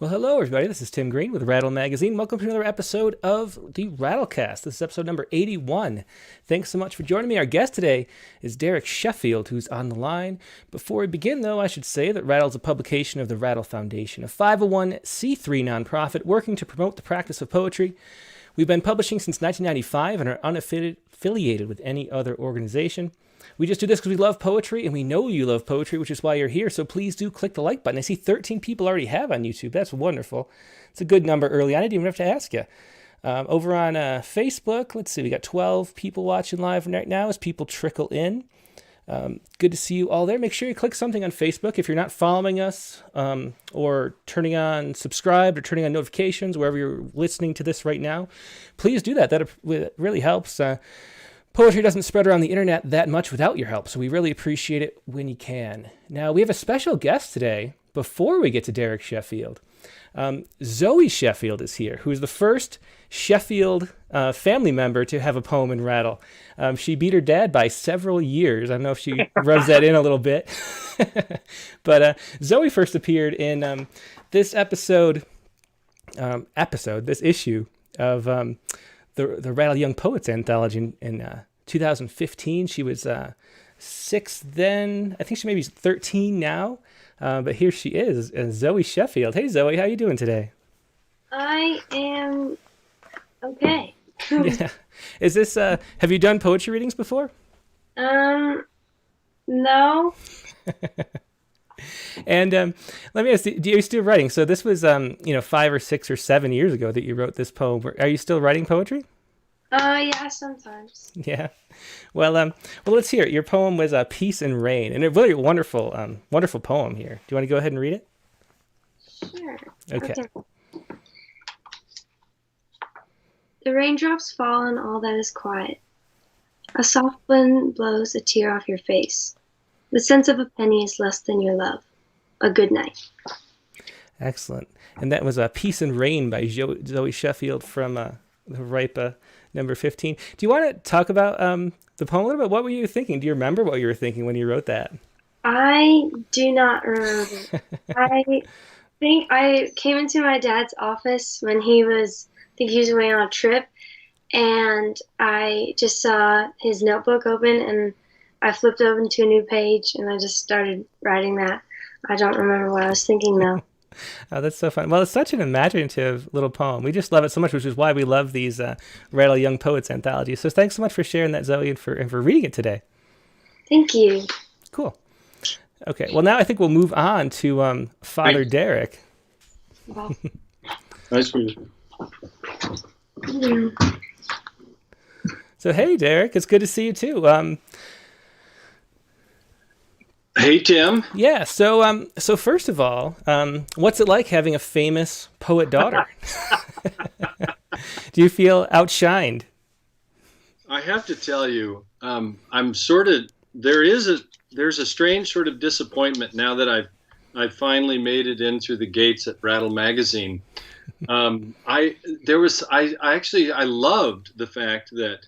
Well, hello, everybody. This is Tim Green with Rattle Magazine. Welcome to another episode of the Rattlecast. This is episode number 81. Thanks so much for joining me. Our guest today is Derek Sheffield, who's on the line. Before we begin, though, I should say that Rattle is a publication of the Rattle Foundation, a 501c3 nonprofit working to promote the practice of poetry. We've been publishing since 1995 and are unaffiliated with any other organization. We just do this because we love poetry, and we know you love poetry, which is why you're here. So please do click the like button. I see 13 people already have on YouTube. That's wonderful. It's a good number early on. I didn't even have to ask you. Over on Facebook, let's see, we got 12 people watching live right now as people trickle in. Good to see you all there. Make sure you click something on Facebook if you're not following us or turning on subscribe or turning on notifications wherever you're listening to this right now. Please do that. That really helps. Poetry doesn't spread around the internet that much without your help, so we really appreciate it when you can. Now, we have a special guest today before we get to Derek Sheffield. Zoey Sheffield is here, who is the first Sheffield family member to have a poem in Rattle. She beat her dad by several years. I don't know if she rubs that in a little bit. But Zoey first appeared in this this issue of the Rattle Young Poets Anthology in 2015. She was 6 then. I think she may be 13 now. But here she is, Zoey Sheffield. Hey, Zoey, how you doing today? I am okay. Yeah. Is this, have you done poetry readings before? No. And let me ask, are you still writing? So this was, 5 or 6 or 7 years ago that you wrote this poem. Are you still writing poetry? Yeah, sometimes. Yeah. Well, let's hear it. Your poem was Peace and Rain, and a really wonderful poem here. Do you want to go ahead and read it? Sure. Okay. The raindrops fall on all that is quiet. A soft wind blows a tear off your face. The sense of a penny is less than your love. A good night. Excellent. And that was Peace and Rain by Zoey Sheffield from the Ripa number 15. Do you want to talk about the poem a little bit? What were you thinking? Do you remember what you were thinking when you wrote that? I do not remember. I think I came into my dad's office when he was away on a trip, and I just saw his notebook open, and I flipped open to a new page, and I just started writing that. I don't remember what I was thinking, though. Oh, that's so fun. Well, it's such an imaginative little poem. We just love it so much, which is why we love these Rattle Young Poets anthologies. So thanks so much for sharing that, Zoey, and for reading it today. Thank you. Cool. Okay, well, now I think we'll move on to Father Derek. Well, Nice for you. So, hey, Derek, it's good to see you, too. Hey, Tim. Yeah, so first of all, what's it like having a famous poet daughter? Do you feel outshined? I have to tell you, I'm sort of there's a strange sort of disappointment now that I've finally made it in through the gates at Rattle Magazine. I loved the fact that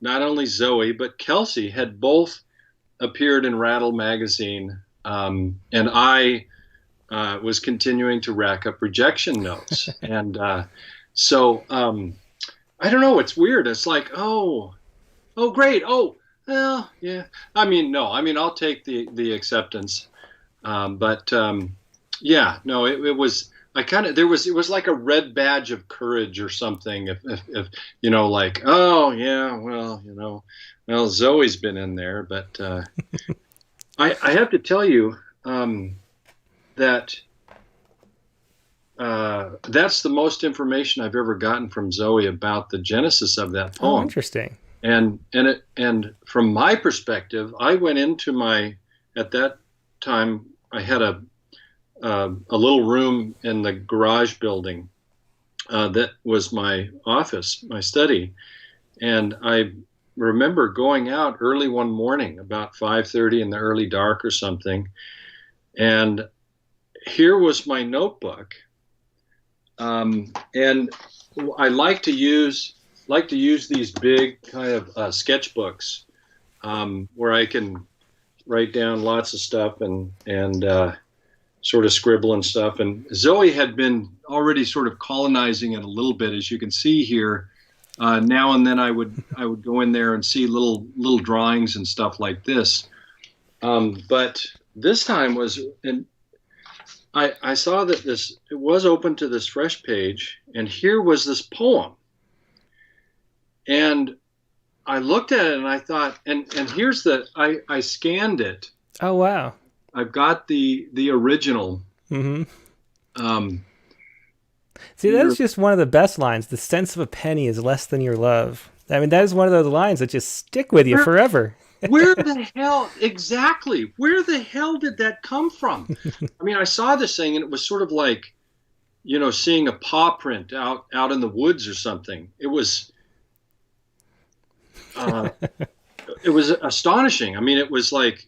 not only Zoey but Kelsey had both appeared in Rattle Magazine, and I was continuing to rack up rejection notes. And so I don't know, it's weird. It's like, oh, great. Oh, well, yeah. I'll take the acceptance. Yeah, no, it was, it was like a red badge of courage or something. If like, oh yeah, well, Zoe's been in there, but I have to tell you that that's the most information I've ever gotten from Zoey about the genesis of that poem. Oh, interesting. And from my perspective, I went into at that time I had a little room in the garage building that was my office, my study, and I remember going out early one morning, about 5:30 in the early dark or something, and here was my notebook, and I like to use these big kind of sketchbooks where I can write down lots of stuff and sort of scribble and stuff. And Zoey had been already sort of colonizing it a little bit, as you can see here. Now and then I would go in there and see little drawings and stuff like this. But this time I saw that it was open to this fresh page, and here was this poem. And I looked at it and I thought, and here's I scanned it. Oh, wow. I've got the original. Mm-hmm. See, that is just one of the best lines. The sense of a penny is less than your love. I mean, that is one of those lines that just stick with you forever. Where the hell did that come from? I mean, I saw this thing and it was sort of like, seeing a paw print out in the woods or something. It was astonishing. I mean, it was like,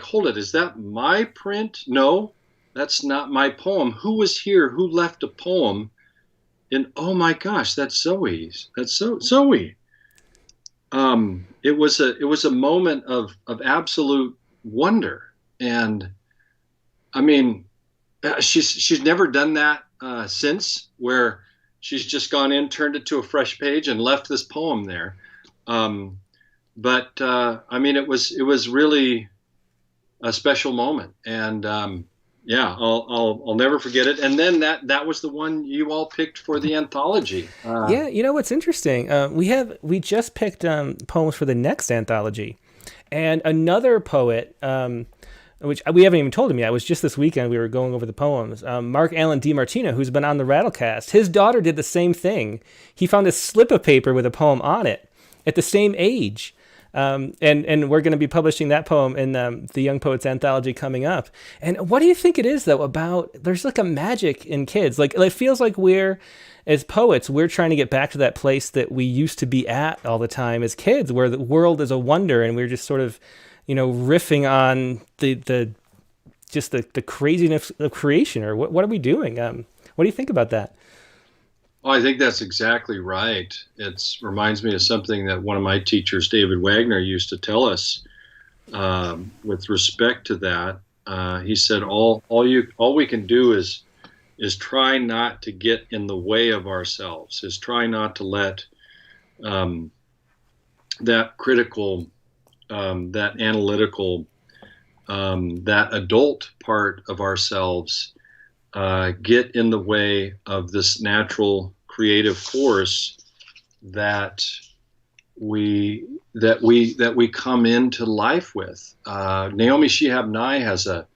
hold it, is that my print? No, that's not my poem. Who was here? Who left a poem? And oh my gosh, that's Zoe's. That's Zoey. It was a moment of absolute wonder, and I mean, she's never done that since, where she's just gone in, turned it to a fresh page, and left this poem there. But I mean, it was really a special moment, and yeah, I'll never forget it. And then that was the one you all picked for the anthology. Yeah, what's interesting? We just picked poems for the next anthology, and another poet, which we haven't even told him yet. It was just this weekend we were going over the poems. Mark Allen DiMartino, who's been on the Rattlecast, his daughter did the same thing. He found a slip of paper with a poem on it at the same age. And we're going to be publishing that poem in the Young Poets Anthology coming up. And what do you think it is, though, about there's like a magic in kids? Like, it feels like as poets, we're trying to get back to that place that we used to be at all the time as kids, where the world is a wonder, and we're just sort of, riffing on the craziness of creation. Or what are we doing? What do you think about that? Oh, I think that's exactly right. It reminds me of something that one of my teachers, David Wagner, used to tell us with respect to that. He said, all we can do is try not to get in the way of ourselves, is try not to let that critical, that analytical, that adult part of ourselves get in the way of this natural creative force that we come into life with. Naomi Shihab Nye has a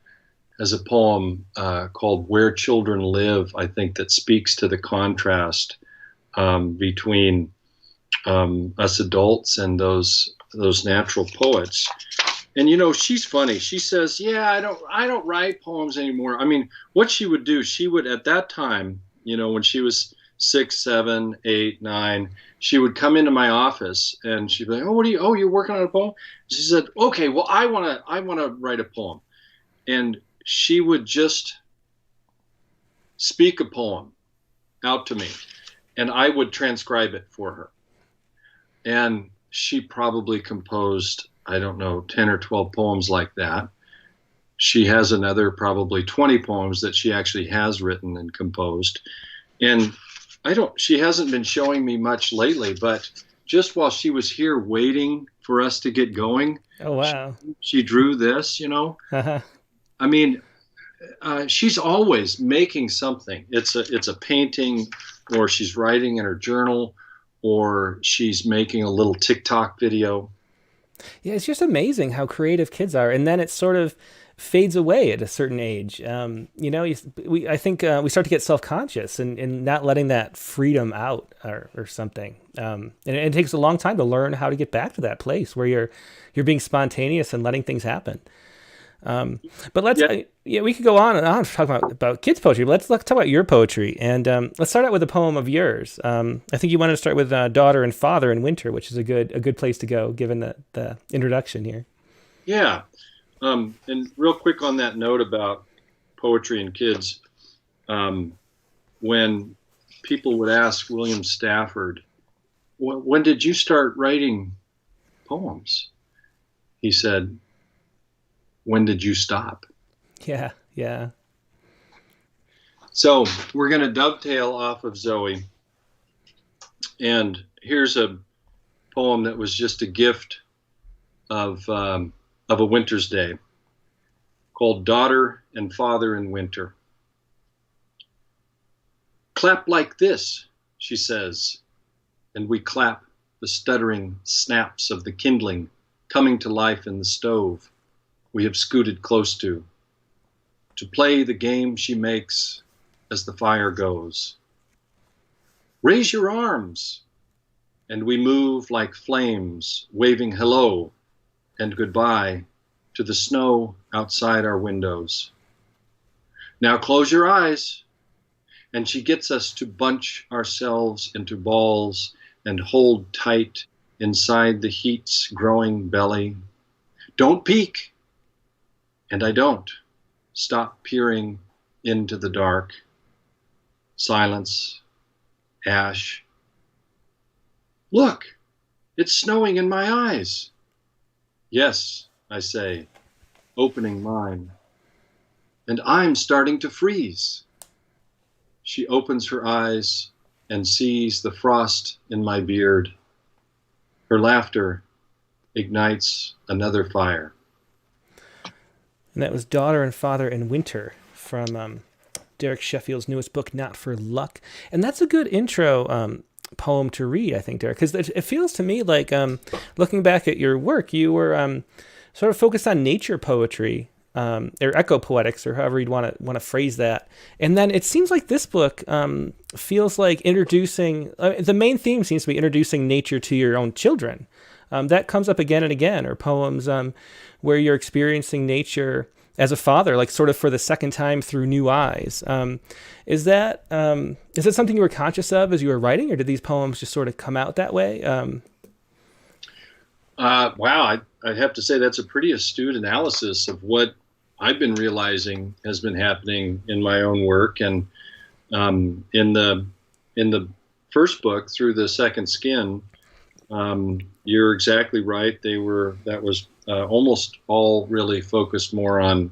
poem called "Where Children Live," I think, that speaks to the contrast between us adults and those natural poets. And she's funny. She says, "Yeah, I don't write poems anymore." I mean, what she would do, she would at that time, when she was 6, 7, 8, 9, she would come into my office and she'd be like, "Oh, you're working on a poem?" She said, "Okay, well, I wanna write a poem," and she would just speak a poem out to me, and I would transcribe it for her. And she probably composed, I don't know, 10 or 12 poems like that. She has another probably 20 poems that she actually has written and composed. And she hasn't been showing me much lately, but just while she was here waiting for us to get going, oh wow, she drew this, Uh-huh. I mean, she's always making something. It's a painting, or she's writing in her journal, or she's making a little TikTok video. Yeah, it's just amazing how creative kids are, and then it sort of fades away at a certain age. I think we start to get self-conscious and not letting that freedom out or something. And it takes a long time to learn how to get back to that place where you're being spontaneous and letting things happen. But let's we could go on and on talking about kids' poetry. But let's talk about your poetry, and let's start out with a poem of yours. I think you wanted to start with "Daughter and Father in Winter," which is a good place to go given the introduction here. Yeah, and real quick on that note about poetry and kids, when people would ask William Stafford, "When did you start writing poems?" He said, "When did you stop?" Yeah. So we're going to dovetail off of Zoey. And here's a poem that was just a gift of a winter's day, called Daughter and Father in Winter. Clap like this, she says, and we clap the stuttering snaps of the kindling coming to life in the stove we have scooted close to play the game she makes as the fire goes. Raise your arms, and we move like flames, waving hello and goodbye to the snow outside our windows. Now close your eyes, and she gets us to bunch ourselves into balls and hold tight inside the heat's growing belly. Don't peek, and I don't. Stop peering into the dark. Silence, ash. Look, it's snowing in my eyes. Yes, I say, opening mine. And I'm starting to freeze. She opens her eyes and sees the frost in my beard. Her laughter ignites another fire. And that was Daughter and Father in Winter from Derek Sheffield's newest book, Not for Luck. And that's a good intro poem to read, I think, Derek, because it feels to me like, looking back at your work, you were sort of focused on nature poetry, or eco-poetics, or however you'd want to phrase that. And then it seems like this book feels like introducing, the main theme seems to be introducing nature to your own children. That comes up again and again, or poems where you're experiencing nature as a father, like sort of for the second time through new eyes. Is that something you were conscious of as you were writing, or did these poems just sort of come out that way? Wow, I'd have to say that's a pretty astute analysis of what I've been realizing has been happening in my own work. And in the first book, Through the Second Skin, you're exactly right. That was almost all really focused more on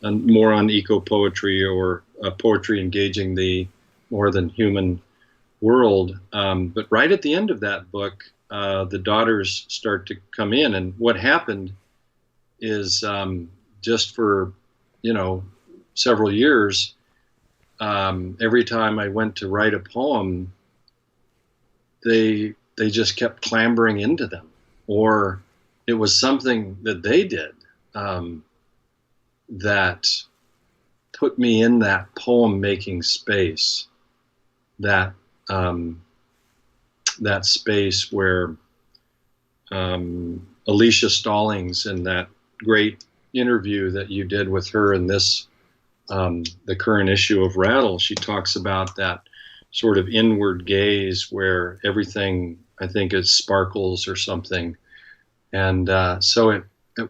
eco poetry, or poetry engaging the more than human world. But right at the end of that book, the daughters start to come in, and what happened is just for several years, every time I went to write a poem, they just kept clambering into them, or it was something that they did that put me in that poem making space, that space where Alicia Stallings, in that great interview that you did with her in this the current issue of Rattle, she talks about that sort of inward gaze where everything, I think, is sparkles or something. And so it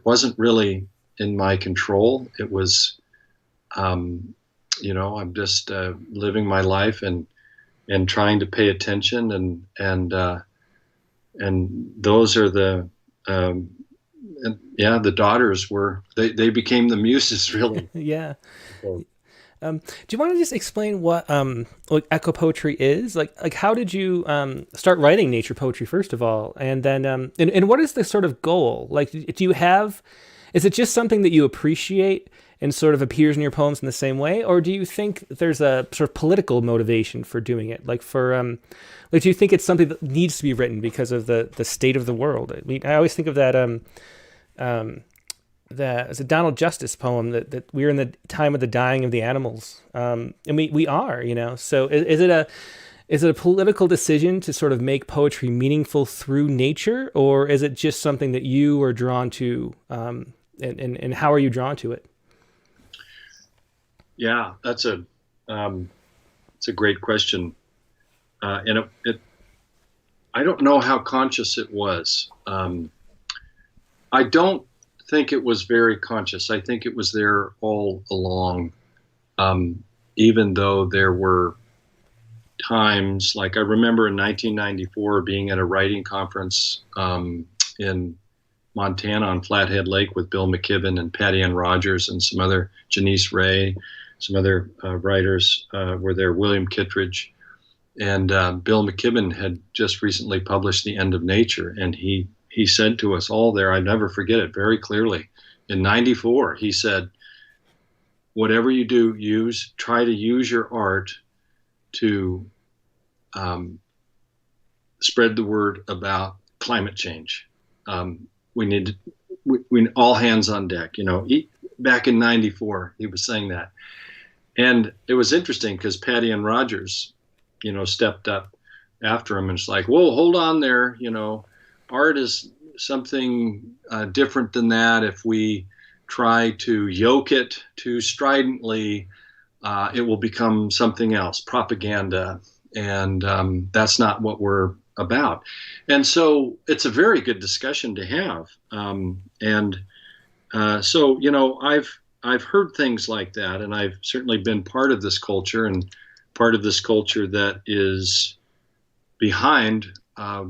wasn't really in my control. It was, I'm just living my life and trying to pay attention, and those are the daughters they became the muses, really. Yeah. So. Do you want to just explain what eco poetry is? Like how did you start writing nature poetry, first of all, and then and what is the sort of goal? Like, is it just something that you appreciate and sort of appears in your poems in the same way, or do you think there's a sort of political motivation for doing it? Like do you think it's something that needs to be written because of the state of the world? I mean, I always think of that as a Donald Justice poem that we're in the time of the dying of the animals, and we are, So is it a political decision to sort of make poetry meaningful through nature, or is it just something that you are drawn to, and how are you drawn to it? Yeah, it's a great question, and I don't know how conscious it was. I don't think it was very conscious. I think it was there all along, even though there were times, like I remember in 1994 being at a writing conference in Montana on Flathead Lake with Bill McKibben and Patty Ann Rogers and some other, Janice Ray, some other writers were there, William Kittredge. And Bill McKibben had just recently published The End of Nature, and he said to us all there, I never forget it very clearly, in 94, he said, whatever you do, try to use your art to spread the word about climate change. We all hands on deck, back in 94, he was saying that. And it was interesting because Patty and Rogers, stepped up after him, and it's like, whoa, hold on there. Art is something different than that. If we try to yoke it too stridently, it will become something else, propaganda. And that's not what we're about. And so it's a very good discussion to have. So, I've heard things like that, and I've certainly been part of this culture, and part of this culture that is behind what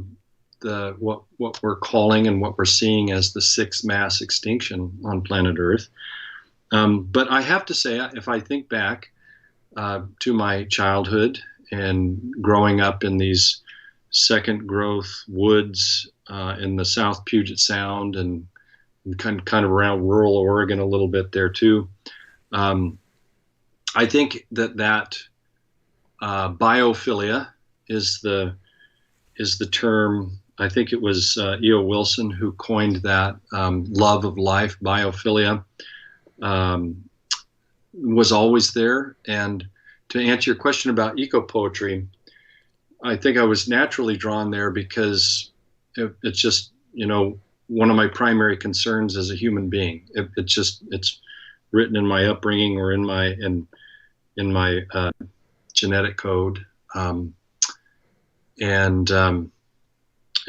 we're calling and what we're seeing as the sixth mass extinction on planet Earth. But I have to say, if I think back to my childhood and growing up in these second growth woods in the South Puget Sound and kind of around rural Oregon a little bit there too, I think that biophilia is the term. I think it was E.O. Wilson who coined that, love of life, biophilia, was always there. And to answer your question about eco-poetry, I think I was naturally drawn there because it's just, one of my primary concerns as a human being. It's written in my upbringing or in my genetic code. And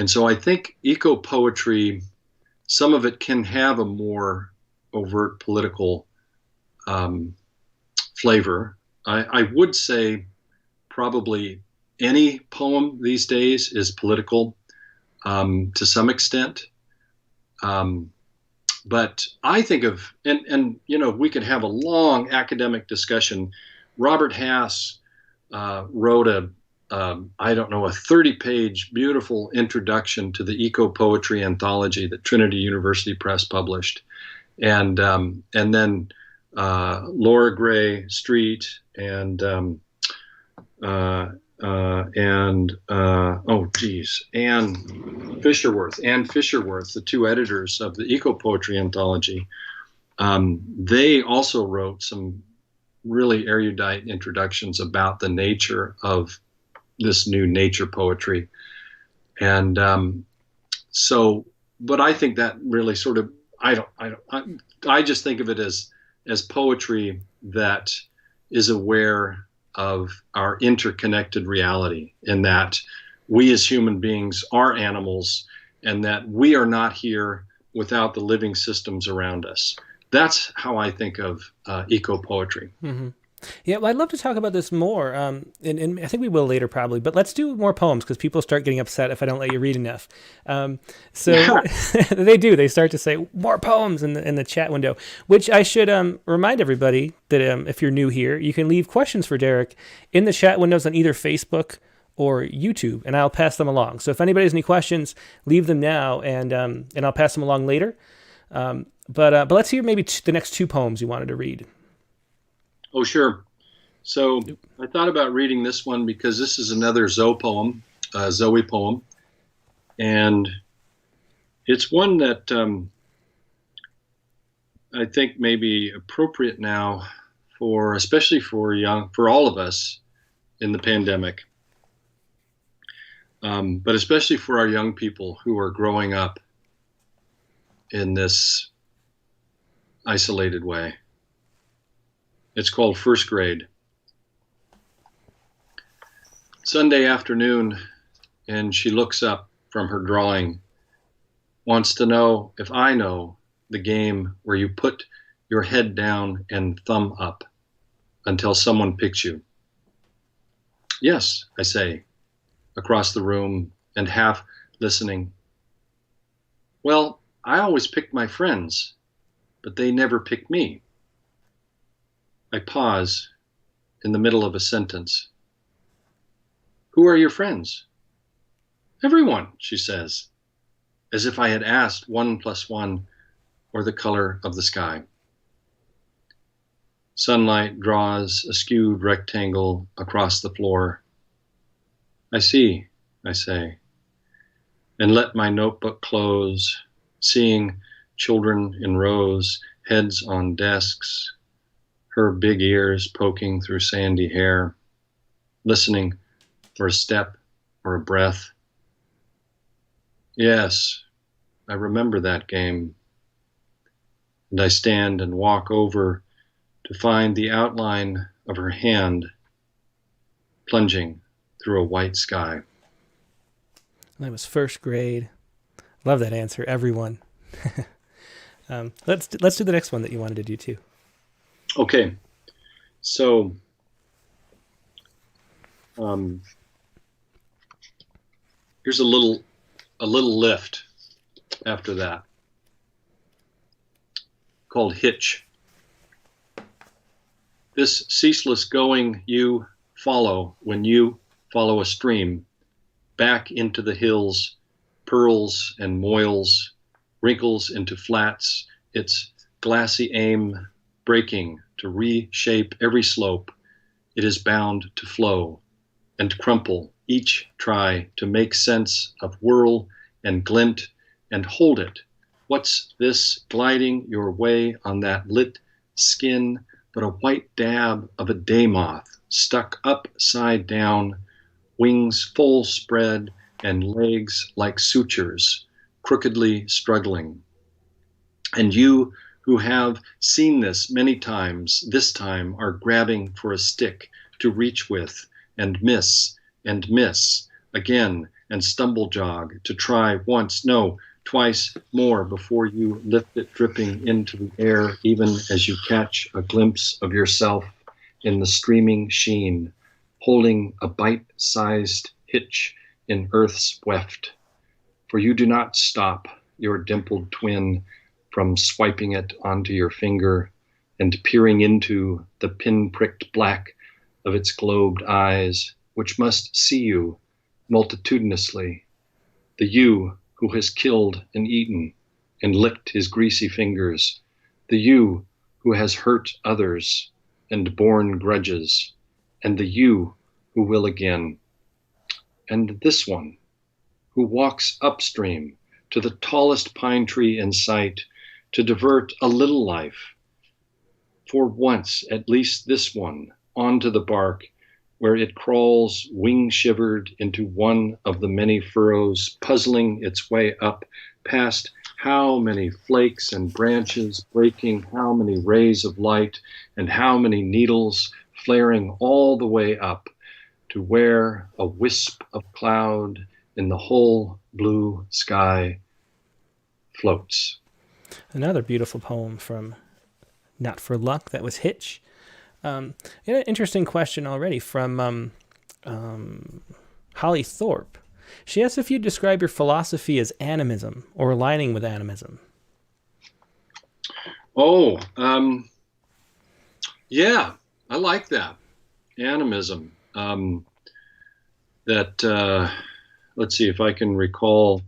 so I think eco-poetry, some of it can have a more overt political flavor. I would say probably any poem these days is political to some extent. But I think of, and we could have a long academic discussion. Robert Hass wrote a 30-page beautiful introduction to the Eco-Poetry Anthology that Trinity University Press published. And then Laura Gray Street and Anne Fisherworth, the two editors of the Eco-Poetry Anthology, they also wrote some really erudite introductions about the nature of this new nature poetry. And but I think that really sort of, I just think of it as poetry that is aware of our interconnected reality, and that we as human beings are animals, and that we are not here without the living systems around us. That's how I think of eco-poetry. Mm-hmm. Yeah, well, I'd love to talk about this more, and I think we will later probably, but let's do more poems because people start getting upset if I don't let you read enough. They do. They start to say more poems in the chat window, which I should remind everybody that if you're new here, you can leave questions for Derek in the chat windows on either Facebook or YouTube, and I'll pass them along. So if anybody has any questions, leave them now, and I'll pass them along later. But let's hear maybe the next two poems you wanted to read. Oh, sure. So I thought about reading this one because this is another Zoey poem. And it's one that I think may be appropriate now especially for all of us in the pandemic. But especially for our young people who are growing up in this isolated way. It's called First Grade. Sunday afternoon, and she looks up from her drawing, wants to know if I know the game where you put your head down and thumb up until someone picks you. Yes, I say, across the room and half listening. Well, I always picked my friends, but they never picked me. I pause in the middle of a sentence. Who are your friends? Everyone, she says, as if I had asked 1 + 1 or the color of the sky. Sunlight draws a skewed rectangle across the floor. I see, I say, and let my notebook close, seeing children in rows, heads on desks, her big ears poking through sandy hair, listening for a step or a breath. Yes, I remember that game. And I stand and walk over to find the outline of her hand plunging through a white sky. That was first grade. Love that answer, everyone. Let's do the next one that you wanted to do too. Okay, so here's a little lift after that called Hitch. This ceaseless going you follow when you follow a stream back into the hills, pearls and moils, wrinkles into flats, its glassy aim breaking to reshape every slope. It is bound to flow and crumple, each try to make sense of whirl and glint and hold it. What's this gliding your way on that lit skin but a white dab of a day moth stuck upside down, wings full spread and legs like sutures, crookedly struggling. And you who have seen this many times, this time are grabbing for a stick to reach with and miss again and stumble jog to try once, no, twice more before you lift it dripping into the air, even as you catch a glimpse of yourself in the streaming sheen, holding a bite-sized hitch in earth's weft. For you do not stop your dimpled twin from swiping it onto your finger and peering into the pin-pricked black of its globed eyes, which must see you multitudinously, the you who has killed and eaten and licked his greasy fingers, the you who has hurt others and borne grudges, and the you who will again. And this one, who walks upstream to the tallest pine tree in sight to divert a little life, for once at least this one, onto the bark, where it crawls wing-shivered into one of the many furrows, puzzling its way up past how many flakes and branches, breaking how many rays of light, and how many needles, flaring all the way up to where a wisp of cloud in the whole blue sky floats. Another beautiful poem from Not for Luck. That was Hitch. An interesting question already from Holly Thorpe. She asks if you describe your philosophy as animism or aligning with animism. Oh, yeah, I like that. Animism. Let's see if I can recall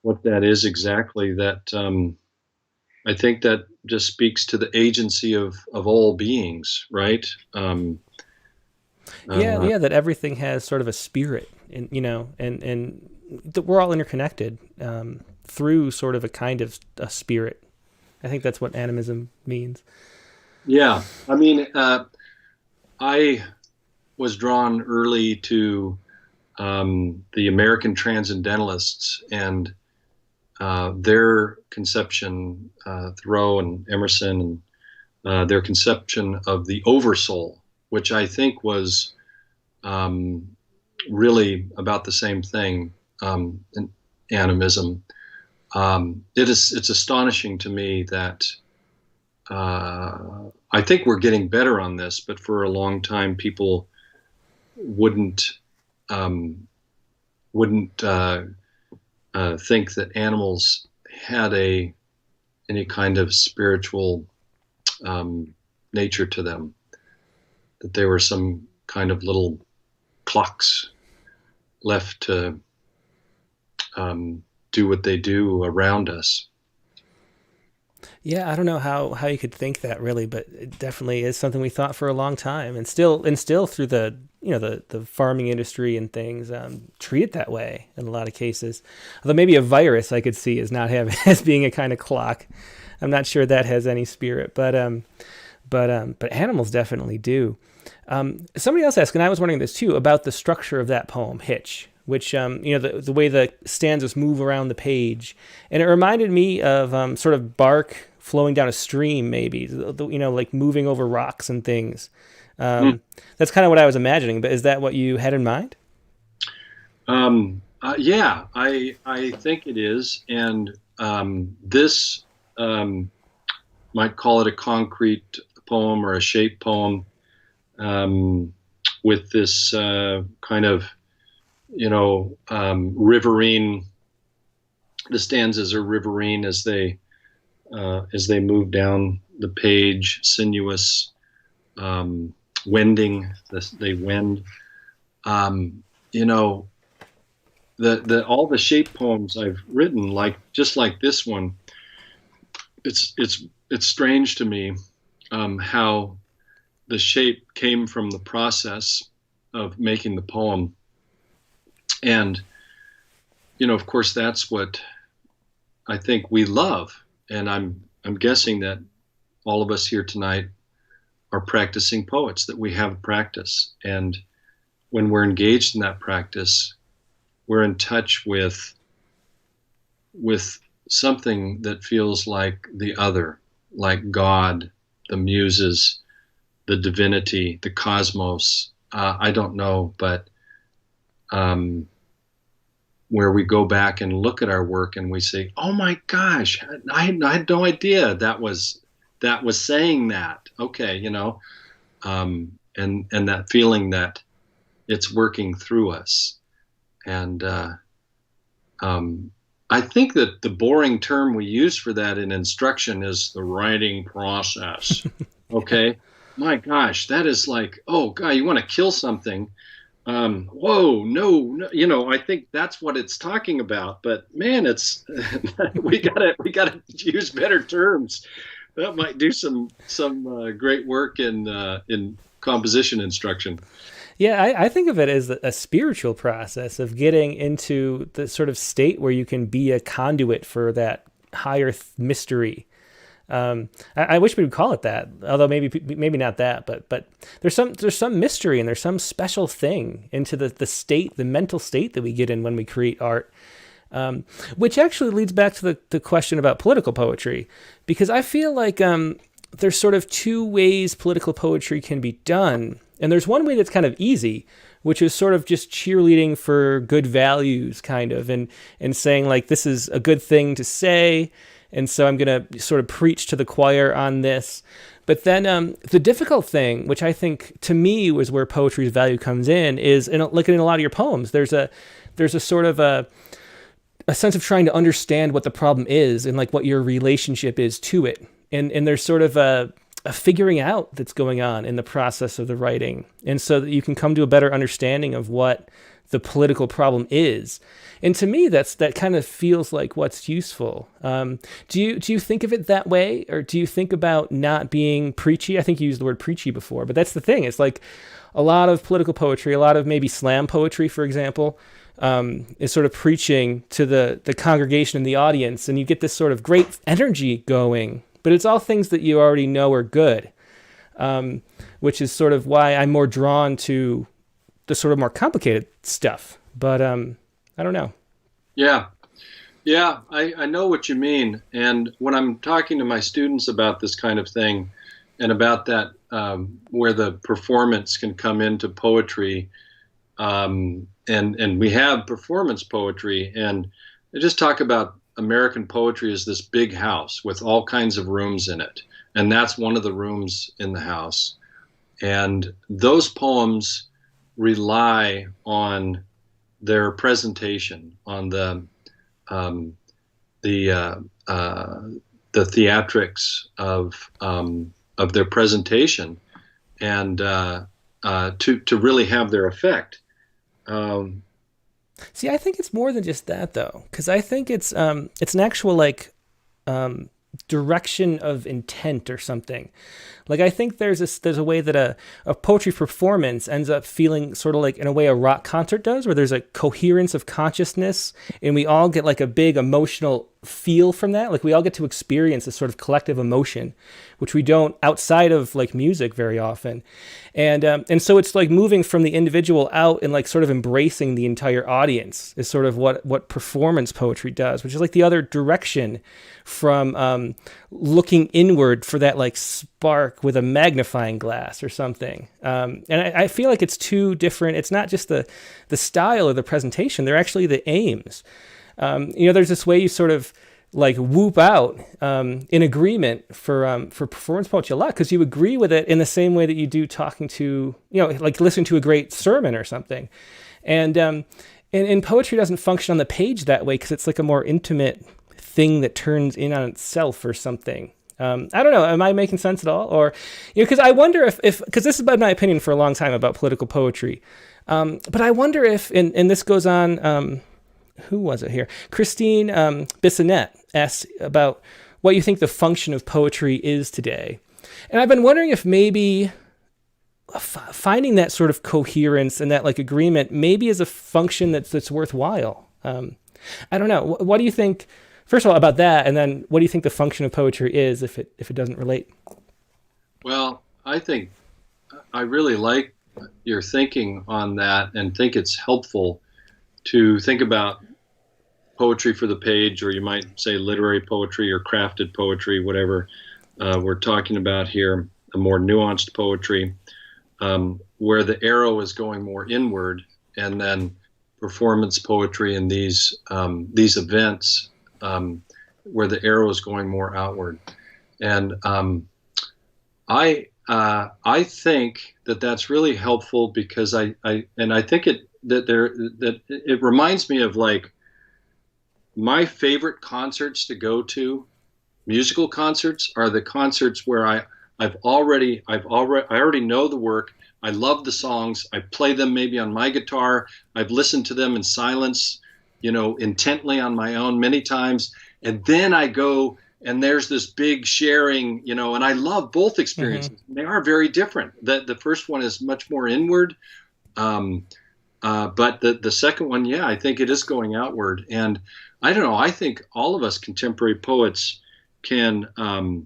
what that is exactly. That I think that just speaks to the agency of all beings, right? That everything has sort of a spirit, and and that we're all interconnected through sort of a kind of a spirit. I think that's what animism means. Yeah, I mean, I was drawn early to the American Transcendentalists and their conception, Thoreau and Emerson, and their conception of the oversoul, which I think was really about the same thing in animism. It's astonishing to me that I think we're getting better on this, but for a long time people wouldn't think that animals had any kind of spiritual nature to them. that they were some kind of little clocks left to do what they do around us. Yeah, I don't know how you could think that really, but it definitely is something we thought for a long time, and still through the the farming industry and things treat it that way in a lot of cases. Although maybe a virus I could see as not having as being a kind of clock. I'm not sure that has any spirit, but animals definitely do. Somebody else asked, and I was wondering this too, about the structure of that poem, Hitch, which, the way the stanzas move around the page. And it reminded me of sort of bark flowing down a stream, maybe, like moving over rocks and things. That's kind of what I was imagining, but is that what you had in mind? Yeah, I think it is. And this might call it a concrete poem or a shape poem, with this kind of riverine. The stanzas are riverine as they move down the page, sinuous, wending. They wend. All the shape poems I've written, just like this one, it's strange to me how the shape came from the process of making the poem. And, of course, that's what I think we love. And I'm guessing that all of us here tonight are practicing poets, that we have practice. And when we're engaged in that practice, we're in touch with something that feels like the other, like God, the muses, the divinity, the cosmos. I don't know, but where we go back and look at our work and we say, "Oh my gosh, I had no idea that was saying that." Okay, and that feeling that it's working through us. And I think that the boring term we use for that in instruction is the writing process. Okay, my gosh, that is like, oh God, you want to kill something. Whoa, no, I think that's what it's talking about. But man, it's we gotta use better terms. That might do some great work in composition instruction. Yeah, I think of it as a spiritual process of getting into the sort of state where you can be a conduit for that higher mystery. I wish we would call it that, although maybe not that, but there's some mystery and there's some special thing into the state, the mental state that we get in when we create art, which actually leads back to the question about political poetry, because I feel like there's sort of two ways political poetry can be done. And there's one way that's kind of easy, which is sort of just cheerleading for good values, kind of, and saying like, this is a good thing to say, and so I'm going to sort of preach to the choir on this. But then the difficult thing, which I think to me was where poetry's value comes in, is looking at a lot of your poems. There's a sort of a sense of trying to understand what the problem is and like what your relationship is to it, and there's sort of a figuring out that's going on in the process of the writing, and so that you can come to a better understanding of what the political problem is. And to me, that kind of feels like what's useful. Do you think of it that way, or do you think about not being preachy? I think you used the word preachy before, but that's the thing. It's like a lot of political poetry, a lot of maybe slam poetry, for example, is sort of preaching to the congregation and the audience, and you get this sort of great energy going. But it's all things that you already know are good, which is sort of why I'm more drawn to the sort of more complicated stuff. But I don't know. Yeah, I know what you mean. And when I'm talking to my students about this kind of thing, and about that, where the performance can come into poetry, and we have performance poetry, and I just talk about American poetry as this big house with all kinds of rooms in it. And that's one of the rooms in the house. And those poems rely on their presentation, on the theatrics of their presentation. and to really have their effect. See, I think it's more than just that, though, because I think it's an actual like direction of intent or something. Like I think there's a way that a poetry performance ends up feeling sort of like in a way a rock concert does, where there's a coherence of consciousness, and we all get like a big emotional feel from that. Like we all get to experience this sort of collective emotion, which we don't outside of like music very often. And so it's like moving from the individual out and like sort of embracing the entire audience is sort of what performance poetry does, which is like the other direction from looking inward for that like spark with a magnifying glass or something. And I feel like it's two different. It's not just the style or the presentation; they're actually the aims. There's this way you sort of like whoop out in agreement for performance poetry a lot, because you agree with it in the same way that you do talking to, like listening to a great sermon or something. And poetry doesn't function on the page that way, because it's like a more intimate thing that turns in on itself or something. I don't know. Am I making sense at all? Or, because I wonder if because this has been my opinion for a long time about political poetry. But I wonder if, and this goes on, who was it here? Christine Bissonnette asked about what you think the function of poetry is today. And I've been wondering if maybe finding that sort of coherence and that like agreement maybe is a function that's worthwhile. I don't know. What do you think, first of all, about that? And then what do you think the function of poetry is if it doesn't relate? Well, I think I really like your thinking on that, and think it's helpful to think about poetry for the page, or you might say literary poetry or crafted poetry, whatever we're talking about here, a more nuanced poetry, where the arrow is going more inward, and then performance poetry in these events where the arrow is going more outward. And I think that's really helpful, because I think it reminds me of like my favorite concerts to go to. Musical concerts are the concerts where I already know the work. I love the songs. I play them maybe on my guitar. I've listened to them in silence, intently on my own many times. And then I go and there's this big sharing, and I love both experiences. Mm-hmm. They are very different. The first one is much more inward. But the second one, I think it is going outward. And I don't know, I think all of us contemporary poets can I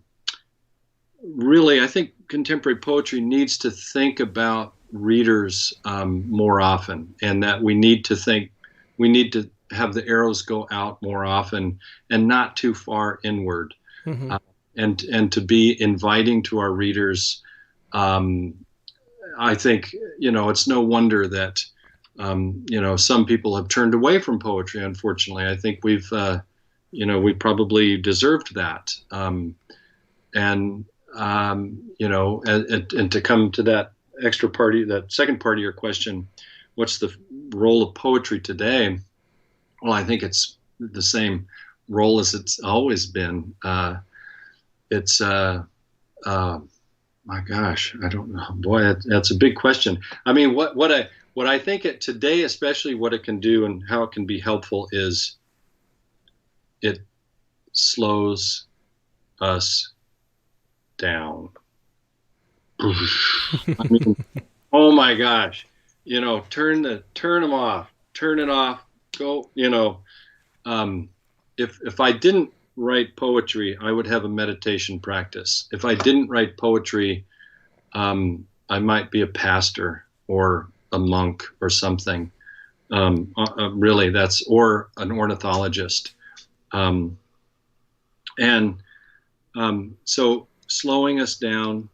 think contemporary poetry needs to think about readers more often, and that we need to have the arrows go out more often and not too far inward. Mm-hmm. And to be inviting to our readers. I think, it's no wonder that some people have turned away from poetry. Unfortunately, I think we probably deserved that. And to come to that that second part of your question, what's the role of poetry today? Well, I think it's the same role as it's always been. My gosh, I don't know. Boy, that's a big question. I mean, what I think today, especially what it can do and how it can be helpful, is it slows us down. I mean, oh my gosh, turn them off, turn it off, go, if I didn't write poetry, I would have a meditation practice. If I didn't write poetry, I might be a pastor or a monk or something. Really, or an ornithologist. So slowing us down,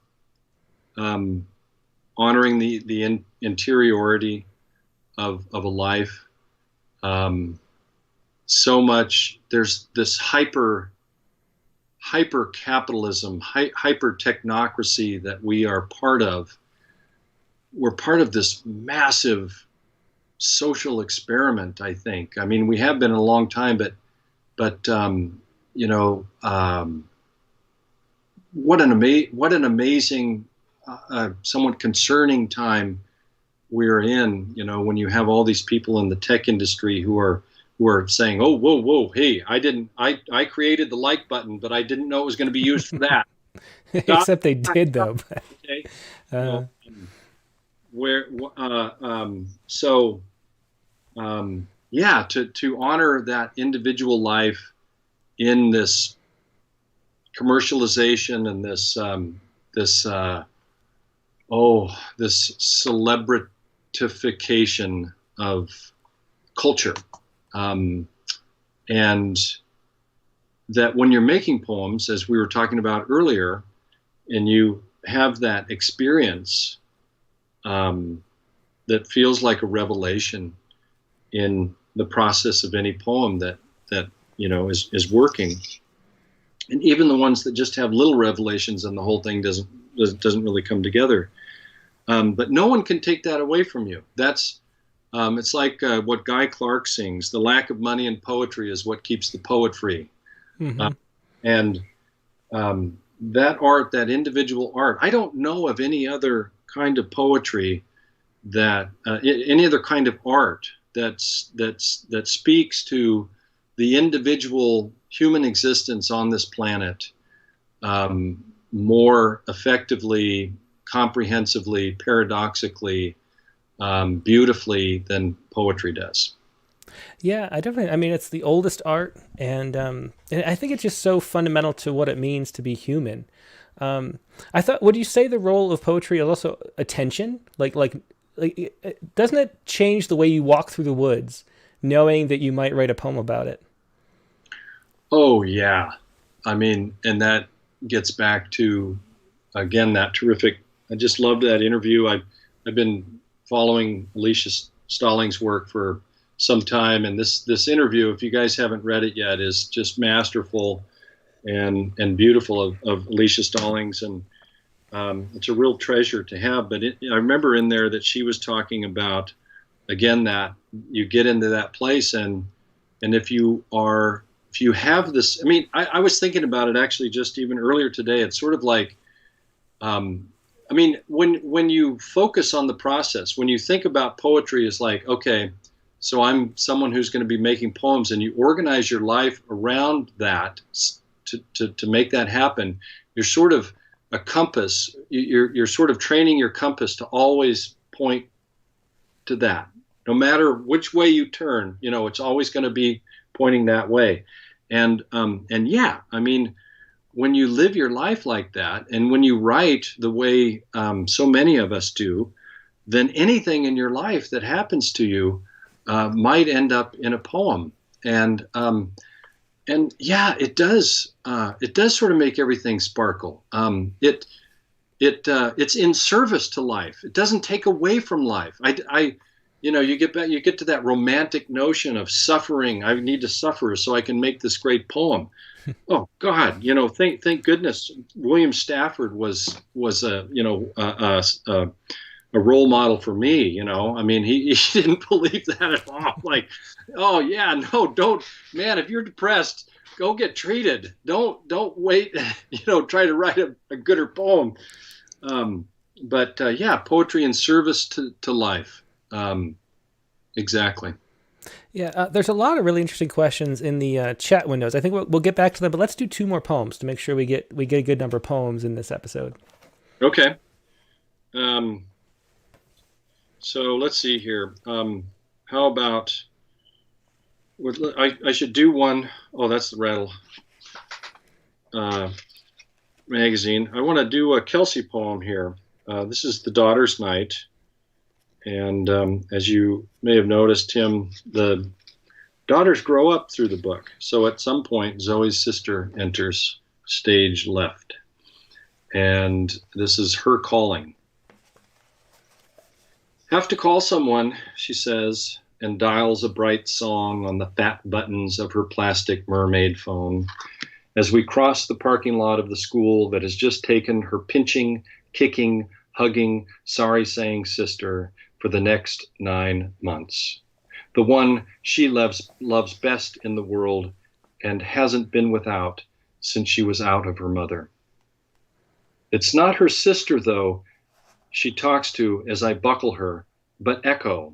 honoring the interiority of a life. So much, there's this hyper capitalism, hyper technocracy that we are part of. We're part of this massive social experiment, I think. I mean, we have been a long time, but what an amazing somewhat concerning time we're in, when you have all these people in the tech industry who are saying, oh, whoa, hey, I created the like button, but I didn't know it was going to be used for that. Except they did, though. Okay. Where so yeah, to honor that individual life in this commercialization and this celebritification of culture, and that when you're making poems, as we were talking about earlier, and you have that experience that feels like a revelation in the process of any poem that is working, and even the ones that just have little revelations and the whole thing doesn't really come together. But no one can take that away from you. That's it's like what Guy Clark sings: "The lack of money in poetry is what keeps the poet free." Mm-hmm. And that art, that individual art, I don't know of any other kind of poetry any other kind of art that speaks to the individual human existence on this planet more effectively, comprehensively, paradoxically, beautifully than poetry does. Yeah, I mean, it's the oldest art, and I think it's just so fundamental to what it means to be human. I thought, would you say the role of poetry is also attention? Like, doesn't it change the way you walk through the woods, knowing that you might write a poem about it? Oh, yeah. I mean, and that gets back to, again, that terrific, I just loved that interview. I've been following Alicia Stallings' work for some time, and this interview, if you guys haven't read it yet, is just masterful and beautiful of Alicia Stallings, and it's a real treasure to have. But I remember in there that she was talking about, again, that you get into that place, and if you have this, I mean, I was thinking about it actually just even earlier today. It's sort of like, I mean, when you focus on the process, when you think about poetry as like, okay, so I'm someone who's going to be making poems, and you organize your life around that to make that happen, you're sort of a compass. You're sort of training your compass to always point to that. No matter which way you turn, it's always going to be pointing that way. And yeah, I mean, when you live your life like that, and when you write the way so many of us do, then anything in your life that happens to you might end up in a poem. And yeah, it does sort of make everything sparkle. It's in service to life. It doesn't take away from life. You get to that romantic notion of suffering. I need to suffer so I can make this great poem. Oh God, thank goodness William Stafford was a role model for me. I mean, he didn't believe that at all. Like, oh yeah, no, don't, man, if you're depressed, go get treated. Don't wait, try to write a gooder poem. But yeah, poetry in service to life. Exactly. Yeah, there's a lot of really interesting questions in the chat windows. I think we'll get back to them, but let's do 2 more poems to make sure we get a good number of poems in this episode. Okay. So let's see here. How about, I should do one. Oh, that's the Rattle magazine. I want to do a Kelsey poem here. This is The Daughter's Night. And as you may have noticed, Tim, the daughters grow up through the book. So at some point, Zoe's sister enters stage left. And this is her calling. Have to call someone, she says, and dials a bright song on the fat buttons of her plastic mermaid phone as we cross the parking lot of the school that has just taken her pinching, kicking, hugging, sorry-saying sister for the next 9 months. The one she loves best in the world and hasn't been without since she was out of her mother. It's not her sister, though, she talks to as I buckle her, but Echo,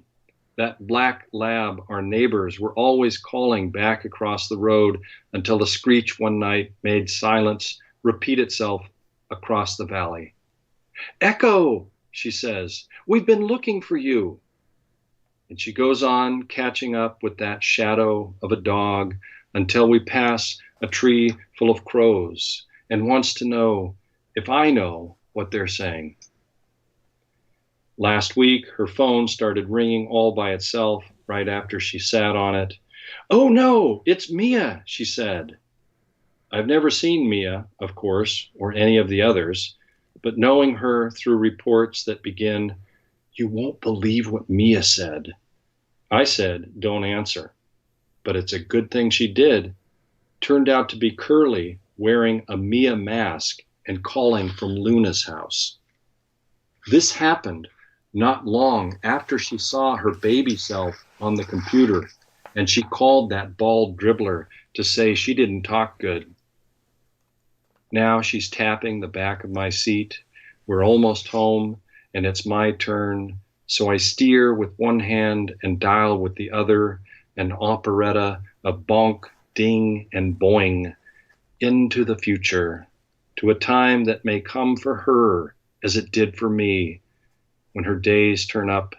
that black lab our neighbors were always calling back across the road until the screech one night made silence repeat itself across the valley. Echo, she says, we've been looking for you. And she goes on catching up with that shadow of a dog until we pass a tree full of crows and wants to know if I know what they're saying. Last week, her phone started ringing all by itself right after she sat on it. Oh no, it's Mia, she said. I've never seen Mia, of course, or any of the others, but knowing her through reports that begin, you won't believe what Mia said. I said, don't answer. But it's a good thing she did. Turned out to be Curly wearing a Mia mask and calling from Luna's house. This happened not long after she saw her baby self on the computer, and she called that bald dribbler to say she didn't talk good. Now she's tapping the back of my seat. We're almost home, and it's my turn, so I steer with one hand and dial with the other, an operetta of bonk, ding, and boing, into the future, to a time that may come for her as it did for me, when her days turn up,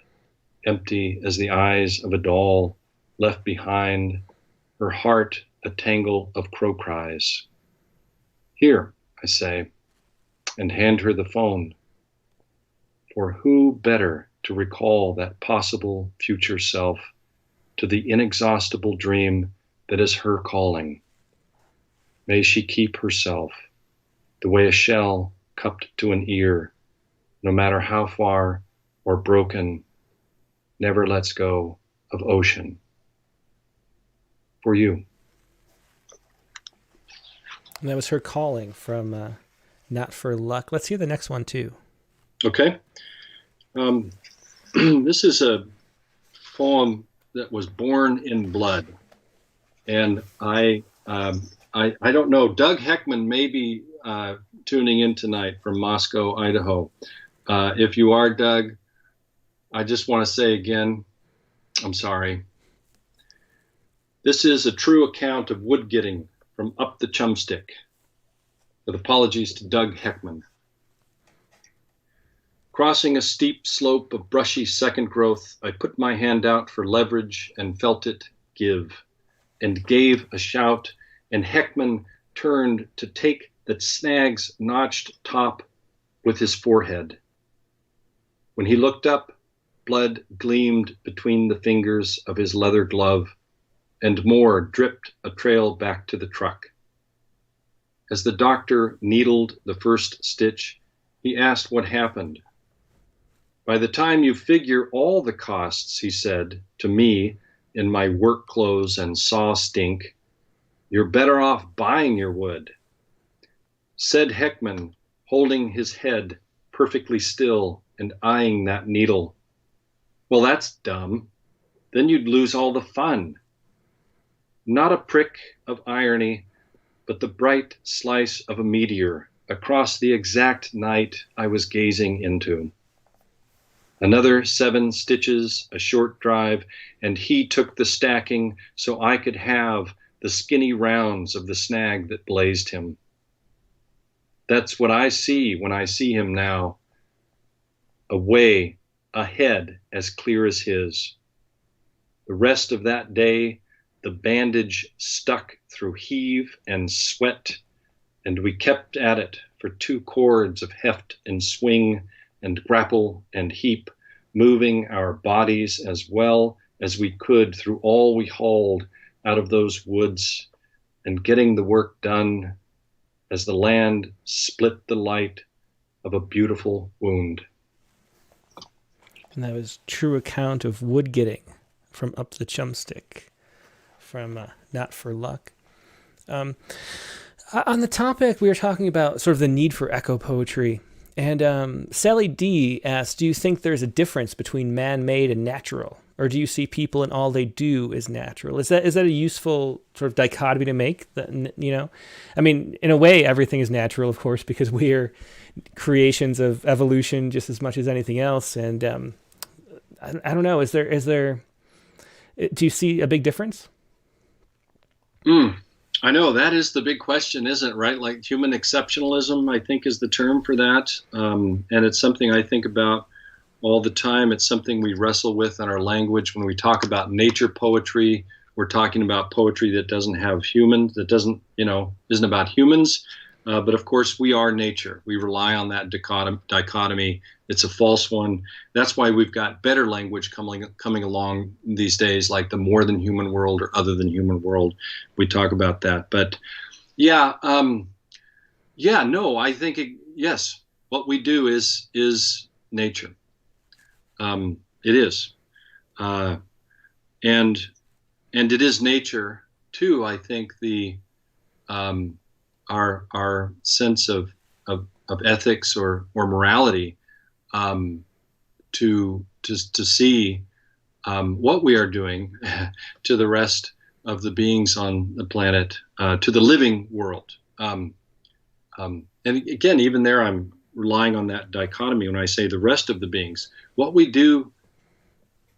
empty as the eyes of a doll left behind, her heart a tangle of crow cries. Here, I say, and hand her the phone. For who better to recall that possible future self to the inexhaustible dream that is her calling? May she keep herself, the way a shell cupped to an ear, no matter how far or broken, never lets go of ocean. For you. And that was her calling from Not for Luck. Let's hear the next one too. Okay. This is a poem that was born in blood. And I don't know, Doug Heckman may be tuning in tonight from Moscow, Idaho. If you are, Doug, I just want to say again, I'm sorry. This is a true account of wood getting from up the Chumstick, with apologies to Doug Heckman. Crossing a steep slope of brushy second growth, I put my hand out for leverage and felt it give, and gave a shout, and Heckman turned to take the snag's notched top with his forehead. When he looked up, blood gleamed between the fingers of his leather glove, and more dripped a trail back to the truck. As the doctor needled the first stitch, he asked what happened. By the time you figure all the costs, he said to me in my work clothes and saw stink, you're better off buying your wood. Said Heckman, holding his head perfectly still and eyeing that needle. Well, that's dumb. Then you'd lose all the fun. Not a prick of irony, but the bright slice of a meteor across the exact night I was gazing into. Another 7 stitches, a short drive, and he took the stacking so I could have the skinny rounds of the snag that blazed him. That's what I see when I see him now. A head as clear as his. The rest of that day, the bandage stuck through heave and sweat, and we kept at it for 2 chords of heft and swing and grapple and heap, moving our bodies as well as we could through all we hauled out of those woods, and getting the work done as the land split the light of a beautiful wound. And that was True Account of Wood Getting from Up the Chumstick from Not for Luck. On the topic, we were talking about sort of the need for echo poetry. And Sally D asked, do you think there's a difference between man-made and natural? or do you see people and all they do is natural? Is that a useful sort of dichotomy to make? That, you know, I mean, in a way, everything is natural, of course, because we are creations of evolution just as much as anything else. And I don't know. Is there? Do you see a big difference? I know that is the big question, isn't it? Right? Like human exceptionalism, I think, is the term for that, and it's something I think about all the time. It's something we wrestle with in our language. When we talk about nature poetry, we're talking about poetry that doesn't have humans, that doesn't, isn't about humans. But of course, we are nature. We rely on that dichotomy. It's a false one. That's why we've got better language coming along these days, like the more than human world or other than human world. We talk about that. But I think, yes, what we do is nature. It is. And it is nature too. I think our sense of ethics or morality, to see what we are doing to the rest of the beings on the planet, to the living world. And again, even there, I'm relying on that dichotomy when I say the rest of the beings. What we do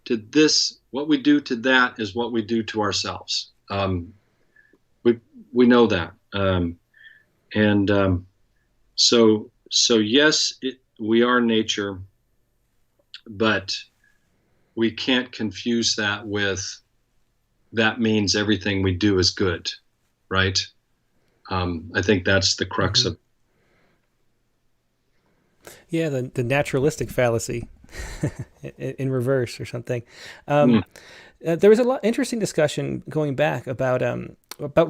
to this, what we do to that is what we do to ourselves. We know that. So yes, we are nature, but we can't confuse that with that means everything we do is good, right? I think that's the crux of. Yeah, the naturalistic fallacy in reverse or something. There was a interesting discussion going back about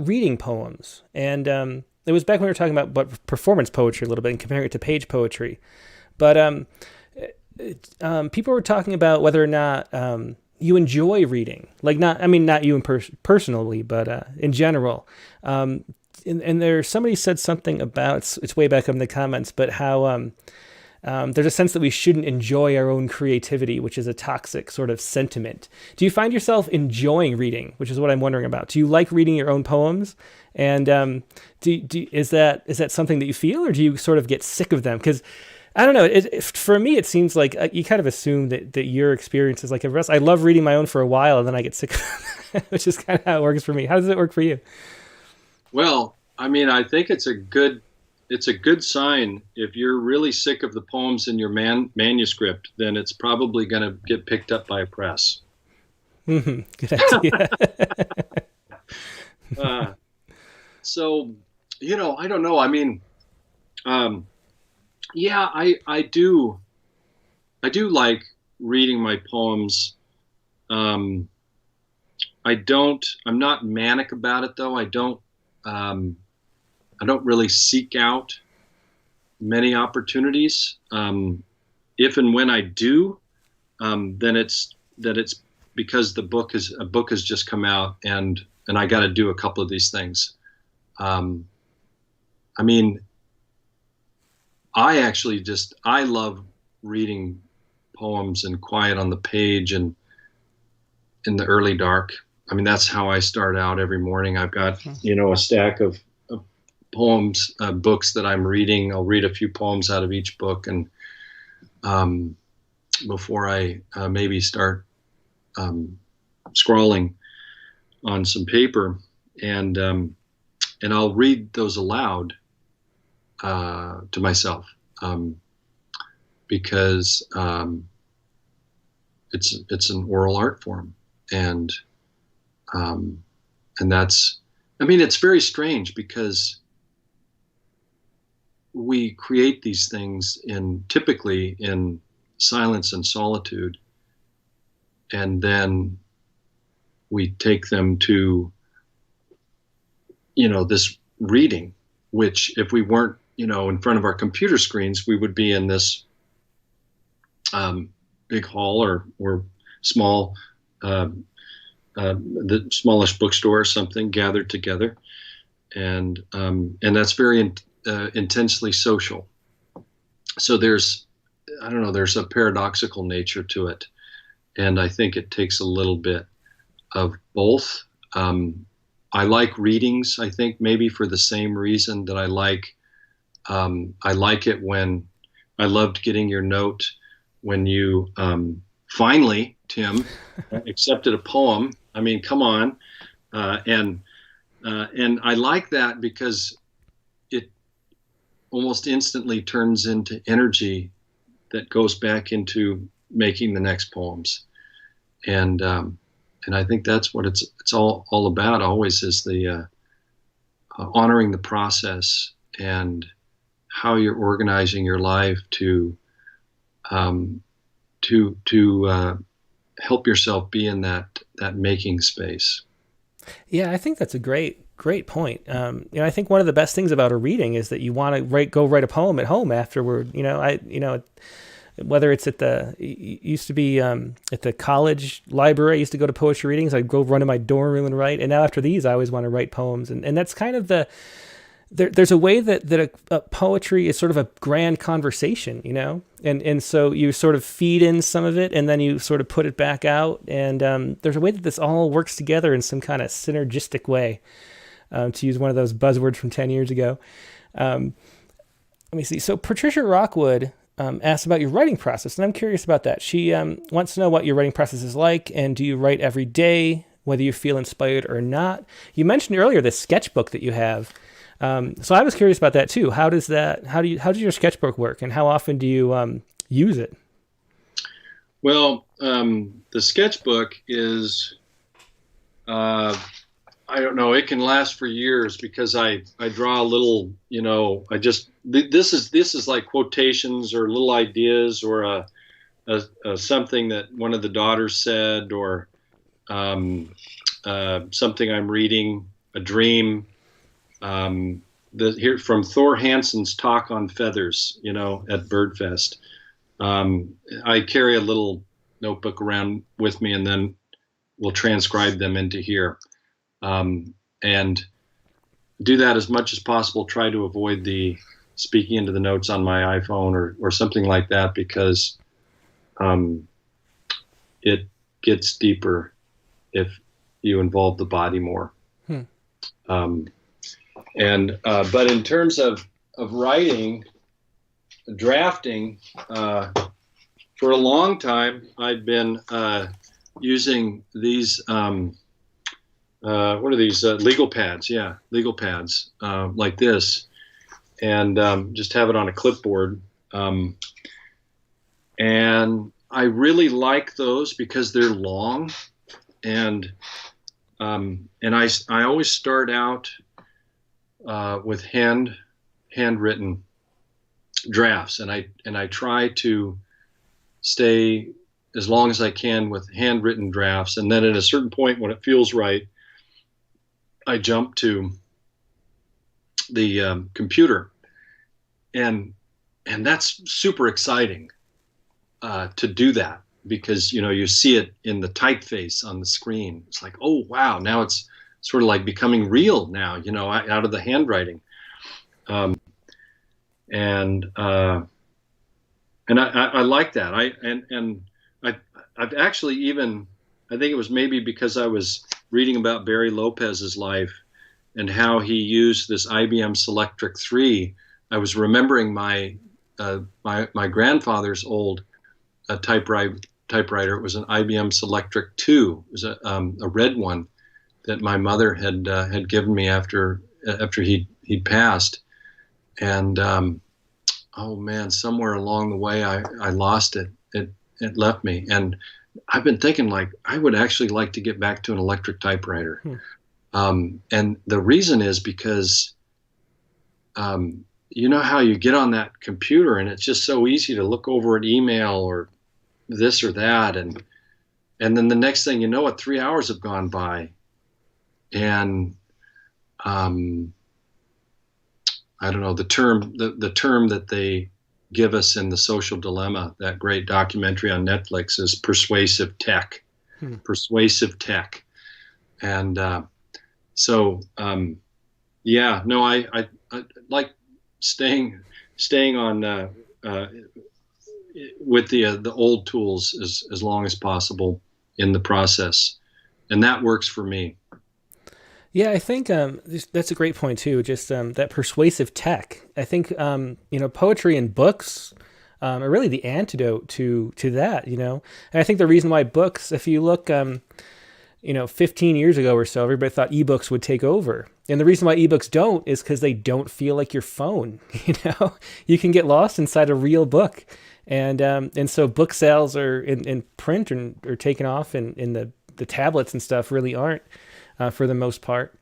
reading poems, and it was back when we were talking about performance poetry a little bit and comparing it to page poetry. But people were talking about whether or not you enjoy reading, like not you personally, but in general. And somebody said something about, it's way back up in the comments, but how there's a sense that we shouldn't enjoy our own creativity, which is a toxic sort of sentiment. Do you find yourself enjoying reading, which is what I'm wondering about? Do you like reading your own poems? And is that something that you feel, or do you sort of get sick of them? Because I don't know. For me, it seems like you kind of assume that your experience is like everyone else. I love reading my own for a while, and then I get sick of them, which is kind of how it works for me. How does it work for you? Well, I mean, I think it's a good sign. If you're really sick of the poems in your manuscript, then it's probably going to get picked up by a press. Good idea. So, I don't know. I mean, I do like reading my poems. I'm not manic about it, though. I don't really seek out many opportunities. If and when I do, then it's because a book has just come out, and I got to do a couple of these things. I mean, I love reading poems and quiet on the page and in the early dark. I mean, that's how I start out every morning. I've got, a stack of poems, books that I'm reading. I'll read a few poems out of each book, and before I maybe start scrawling on some paper, and I'll read those aloud to myself, because it's an oral art form, and that's, I mean, it's very strange because we create these things typically in silence and solitude, and then we take them to, this reading, which if we weren't, in front of our computer screens, we would be in this big hall or small, the smallest bookstore or something, gathered together, and that's very intensely social. So there's a paradoxical nature to it, And I think it takes a little bit of both. I like readings, I think, maybe for the same reason that I like it when I loved getting your note when you finally, Tim, accepted a poem. I mean, come on. And I like that because it almost instantly turns into energy that goes back into making the next poems. And I think that's what it's all about always, is the honoring the process and how you're organizing your life to help yourself be in that making space. Yeah, I think that's a great point. I think one of the best things about a reading is that you want to go write a poem at home afterward. Whether it's at used to be at the college library, I used to go to poetry readings. I'd go run to my dorm room and write. And now after these, I always want to write poems. And that's kind of there's a way that a poetry is sort of a grand conversation, and so you sort of feed in some of it and then you sort of put it back out. And there's a way that this all works together in some kind of synergistic way, to use one of those buzzwords from 10 years ago. Let me see. So Patricia Rockwood asked about your writing process, and I'm curious about that. She wants to know what your writing process is like, and do you write every day, whether you feel inspired or not? You mentioned earlier the sketchbook that you have. So I was curious about that too. How does your sketchbook work, and how often do you use it? Well, the sketchbook is, I don't know, it can last for years because I draw a little, this is like quotations or little ideas or a something that one of the daughters said, or something I'm reading, a dream. Here from Thor Hansen's talk on feathers, at Birdfest. I carry a little notebook around with me, and then we'll transcribe them into here. And do that as much as possible. Try to avoid the speaking into the notes on my iPhone or something like that, because it gets deeper if you involve the body more. But in terms of writing, drafting, for a long time, I've been using these, what are these, legal pads? Yeah, legal pads, like this, and just have it on a clipboard. And I really like those because they're long, and I always start out with handwritten drafts, and I try to stay as long as I can with handwritten drafts, and then at a certain point when it feels right, I jump to the computer, and that's super exciting to do that, because you see it in the typeface on the screen. It's like, oh wow, now it's sort of like becoming real now, out of the handwriting. And I like that. I've actually even, I think it was maybe because I was reading about Barry Lopez's life and how he used this IBM Selectric 3. I was remembering my grandfather's old typewriter. It was an IBM Selectric 2. It was a red one that my mother had given me after he'd passed, and oh man, somewhere along the way I lost it. It left me, and I've been thinking, like, I would actually like to get back to an electric typewriter. And the reason is because you know how you get on that computer and it's just so easy to look over an email or this or that, and then the next thing you know, 3 hours have gone by. And I don't know, the term that they give us in The Social Dilemma, that great documentary on Netflix, is persuasive tech. Persuasive tech. And so yeah, no, I like staying on with the old tools as long as possible in the process, and that works for me. Yeah, I think that's a great point too. Just that persuasive tech. I think poetry and books are really the antidote to that. And I think the reason why books, if you look, 15 years ago or so, everybody thought ebooks would take over, and the reason why ebooks don't is because they don't feel like your phone. You can get lost inside a real book, and so book sales are in print are taken off, and in the tablets and stuff really aren't. For the most part.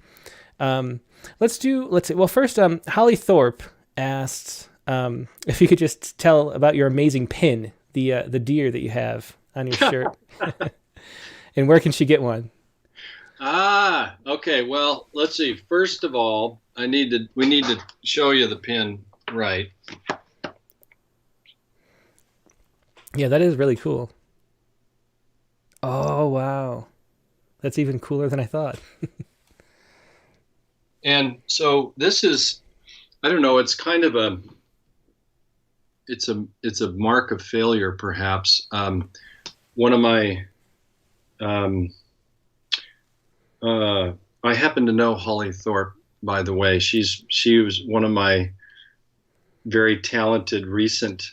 Let's see. Well, first, Holly Thorpe asked if you could just tell about your amazing pin, the deer that you have on your shirt, and where can she get one? Okay. Well, let's see. First of all, we need to show you the pin, right? Yeah, that is really cool. Oh, wow. That's even cooler than I thought. And so this is, I don't know, it's kind of it's a mark of failure, perhaps. One of my, I happen to know Holly Thorpe, by the way. She was one of my very talented recent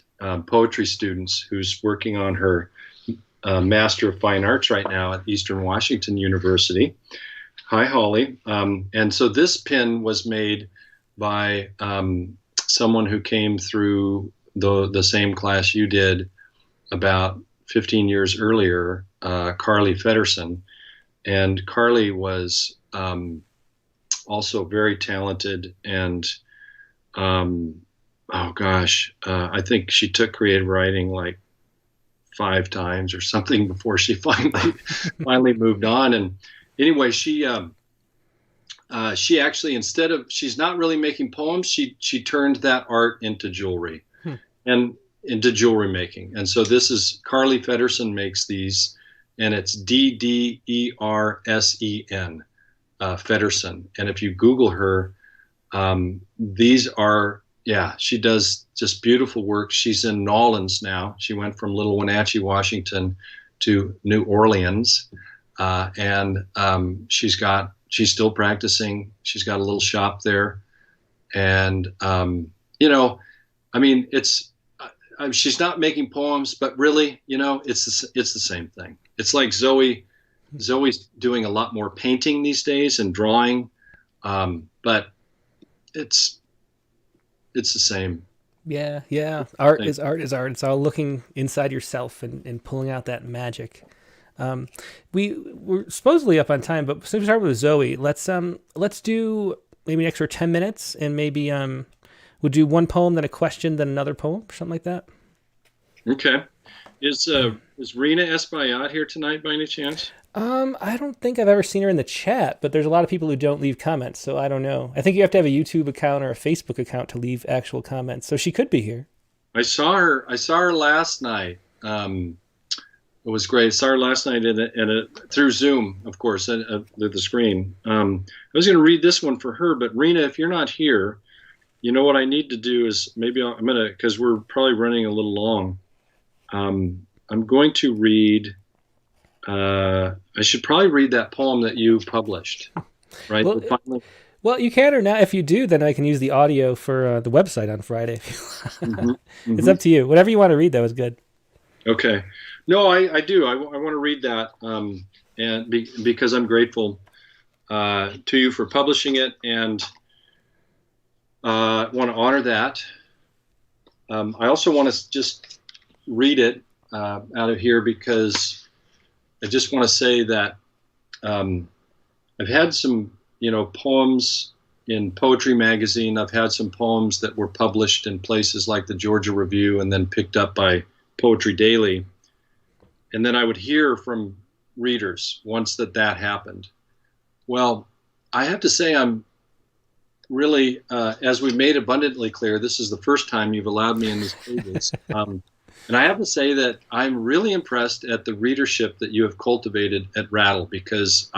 poetry students who's working on her Master of Fine Arts right now at Eastern Washington University. Hi, Holly. And so this pin was made by someone who came through the same class you did about 15 years earlier, Carly Feddersen. And Carly was also very talented, and I think she took creative writing like 5 times or something before she finally moved on. And anyway, she actually, she's not really making poems, she turned that art into jewelry and into jewelry making. And so this is Carly Feddersen makes these, and it's Ddersen, Feddersen. And if you Google her, these are, she does just beautiful work. She's in New Orleans now. She went from Little Wenatchee, Washington to New Orleans. And she's still practicing. She's got a little shop there. And, she's not making poems, but really, it's the same thing. It's like Zoey. Zoey's doing a lot more painting these days and drawing. But it's the same. Yeah. Art is art. It's all looking inside yourself and pulling out that magic. We're supposedly up on time, but since we start with Zoey, let's do maybe an extra 10 minutes, and maybe we'll do one poem, then a question, then another poem, or something like that. Okay. Is Rena Espaillat here tonight by any chance? I don't think I've ever seen her in the chat, but there's a lot of people who don't leave comments, so I don't know. I think you have to have a YouTube account or a Facebook account to leave actual comments, so she could be here. I saw her last night. It was great. I saw her last night through Zoom, of course, at the screen. I was going to read this one for her, but Rena, if you're not here, you know what I need to do is maybe I'm going to, because we're probably running a little long. I'm going to read. I should probably read that poem that you published, right? Well, you can, or not. If you do, then I can use the audio for the website on Friday. It's up to you. Whatever you want to read, that was good. Okay. No, I do. I want to read that, because I'm grateful to you for publishing it, and I want to honor that. I also want to just read it out of here, because I just want to say that I've had some, poems in Poetry Magazine. I've had some poems that were published in places like the Georgia Review and then picked up by Poetry Daily. And then I would hear from readers once that happened. Well, I have to say I'm really, as we've made abundantly clear, this is the first time you've allowed me in these pages. And I have to say that I'm really impressed at the readership that you have cultivated at Rattle, because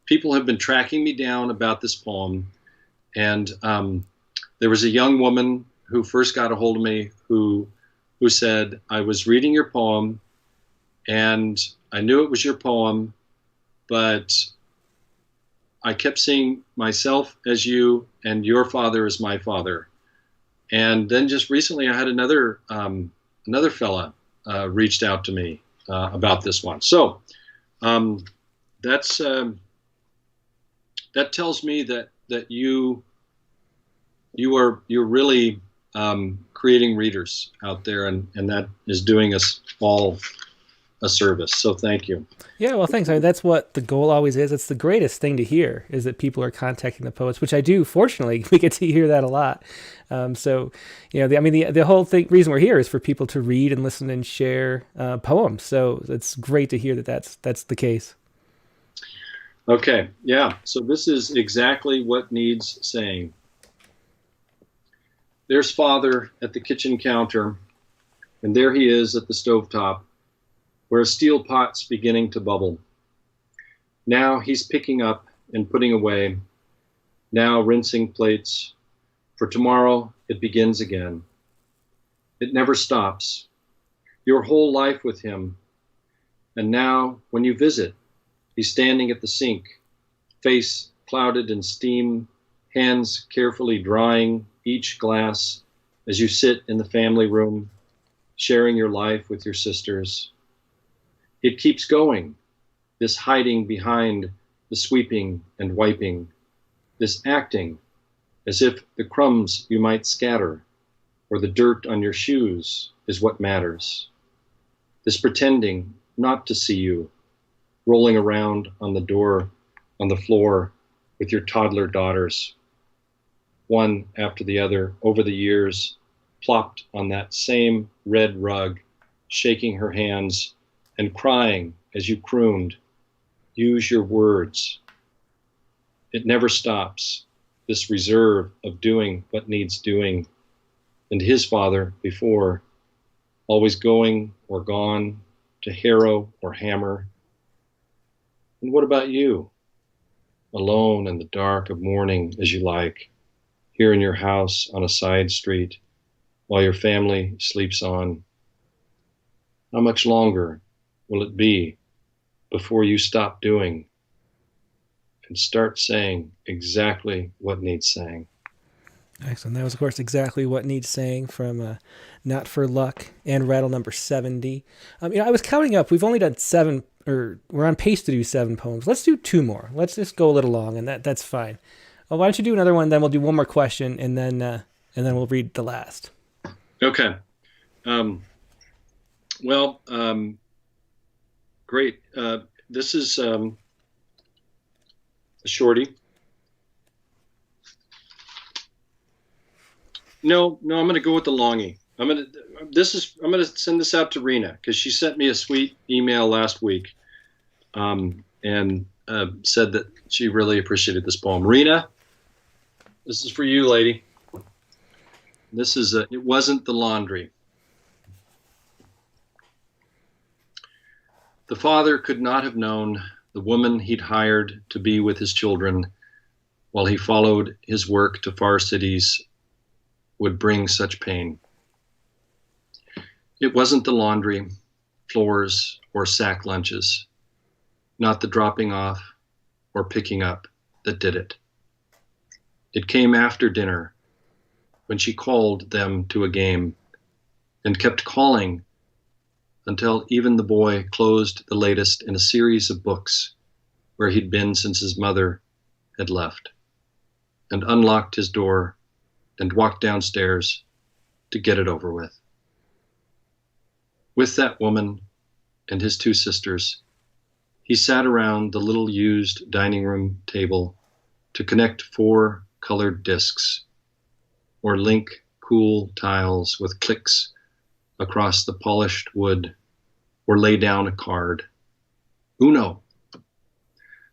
people have been tracking me down about this poem. And there was a young woman who first got a hold of me who who said, I was reading your poem and I knew it was your poem, but I kept seeing myself as you and your father as my father. And then just recently I had another fella reached out to me about this one. So that tells me that you're really creating readers out there, and that is doing us all a service. So thank you. Yeah, well, thanks. I mean, that's what the goal always is. It's the greatest thing to hear, is that people are contacting the poets, which I do. Fortunately, we get to hear that a lot. So, the whole reason we're here is for people to read and listen and share poems. So it's great to hear that that's the case. Okay, yeah. So this is exactly what needs saying. There's Father at the kitchen counter, and there he is at the stovetop, where a steel pot's beginning to bubble. Now he's picking up and putting away, now rinsing plates. For tomorrow it begins again. It never stops. Your whole life with him. And now, when you visit, he's standing at the sink, face clouded in steam, hands carefully drying each glass as you sit in the family room, sharing your life with your sisters. It keeps going, this hiding behind the sweeping and wiping, this acting as if the crumbs you might scatter or the dirt on your shoes is what matters. This pretending not to see you, rolling around on the floor with your toddler daughters, one after the other over the years, plopped on that same red rug, shaking her hands and crying as you crooned, use your words. It never stops, this reserve of doing what needs doing. And his father before, always going or gone to harrow or hammer. And what about you? Alone in the dark of morning as you like, here in your house on a side street, while your family sleeps on. How much longer will it be before you stop doing and start saying exactly what needs saying? Excellent. That was, of course, exactly what needs saying from Not for Luck and Rattle number 70. I was counting up. We've only done 7, or we're on pace to do 7 poems. Let's do 2 more. Let's just go a little long, and that's fine. Well, why don't you do another one? Then we'll do one more question, and then we'll read the last. Okay. Great. This is a shorty. No, I'm going to go with the longie. I'm going to send this out to Rena because she sent me a sweet email last week, and said that she really appreciated this poem. Rena, this is for you, lady. This is It Wasn't the Laundry. The father could not have known the woman he'd hired to be with his children while he followed his work to far cities would bring such pain. It wasn't the laundry, floors, or sack lunches, not the dropping off or picking up that did it. It came after dinner when she called them to a game and kept calling until even the boy closed the latest in a series of books where he'd been since his mother had left, and unlocked his door and walked downstairs to get it over with. With that woman and his 2 sisters, he sat around the little used dining room table to connect 4 colored discs or link cool tiles with clicks across the polished wood, or lay down a card. Uno.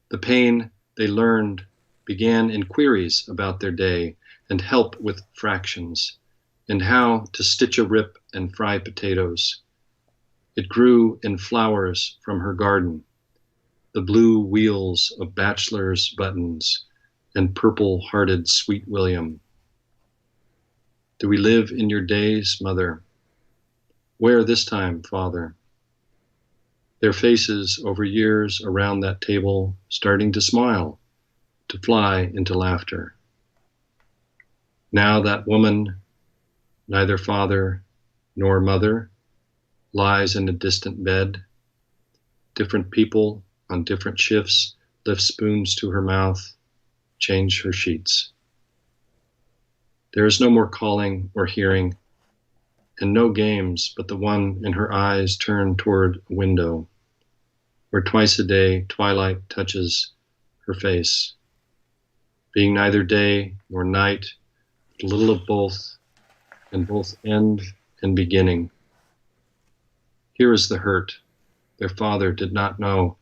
The pain they learned began in queries about their day and help with fractions, and how to stitch a rip and fry potatoes. It grew in flowers from her garden, the blue wheels of bachelor's buttons and purple-hearted Sweet William. Do we live in your days, mother? Where this time, Father? Their faces over years around that table starting to smile, to fly into laughter. Now that woman, neither father nor mother, lies in a distant bed. Different people on different shifts lift spoons to her mouth, change her sheets. There is no more calling or hearing, and no games but the one in her eyes turned toward a window, where twice a day twilight touches her face, being neither day nor night, but a little of both, and both end and beginning. Here is the hurt. Their father did not know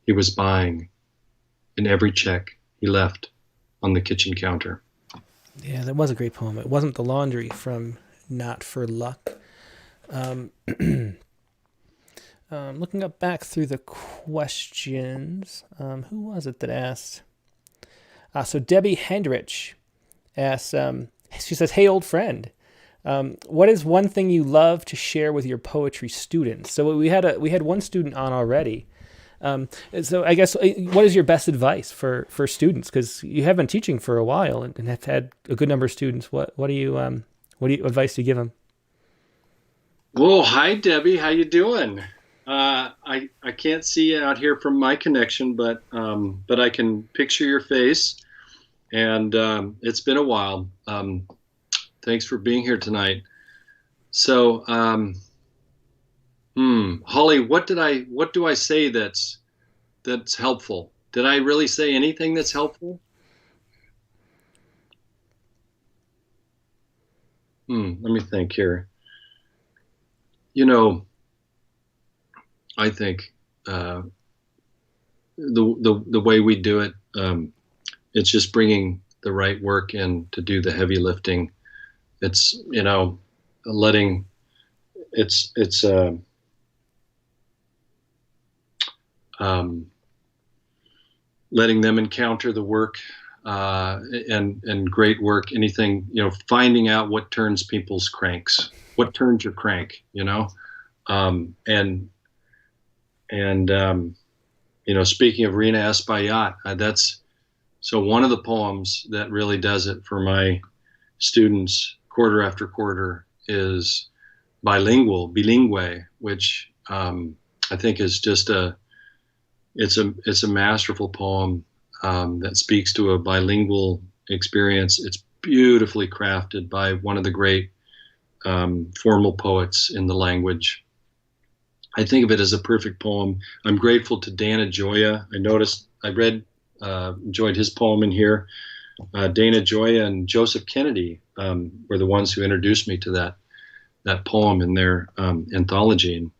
he was buying in every check he left on the kitchen counter. Yeah, that was a great poem. It wasn't the laundry from Not for Luck. Looking up back through the questions, who was it that asked? So Debbie Hendrich asks, she says, "Hey, old friend, what is one thing you love to share with your poetry students?" So we had one student on already. So I guess, what is your best advice for students? Because you have been teaching for a while and have had a good number of students. What advice do you give them? Whoa, hi Debbie, how you doing? I can't see you out here from my connection, but I can picture your face, and it's been a while. Thanks for being here tonight. So, Holly, what do I say that's helpful? Did I really say anything that's helpful? Let me think here. I think the way we do it, it's just bringing the right work in to do the heavy lifting. It's letting letting them encounter the work and great work. Anything, finding out what turns people's cranks, what turns your crank, speaking of Rina Espaillat, that's so one of the poems that really does it for my students quarter after quarter is bilingue, which I think is just it's a masterful poem that speaks to a bilingual experience. It's beautifully crafted by one of the great formal poets in the language. I think of it as a perfect poem. I'm grateful to Dana Gioia. Enjoyed his poem in here. Dana Gioia and Joseph Kennedy were the ones who introduced me to that poem in their anthology.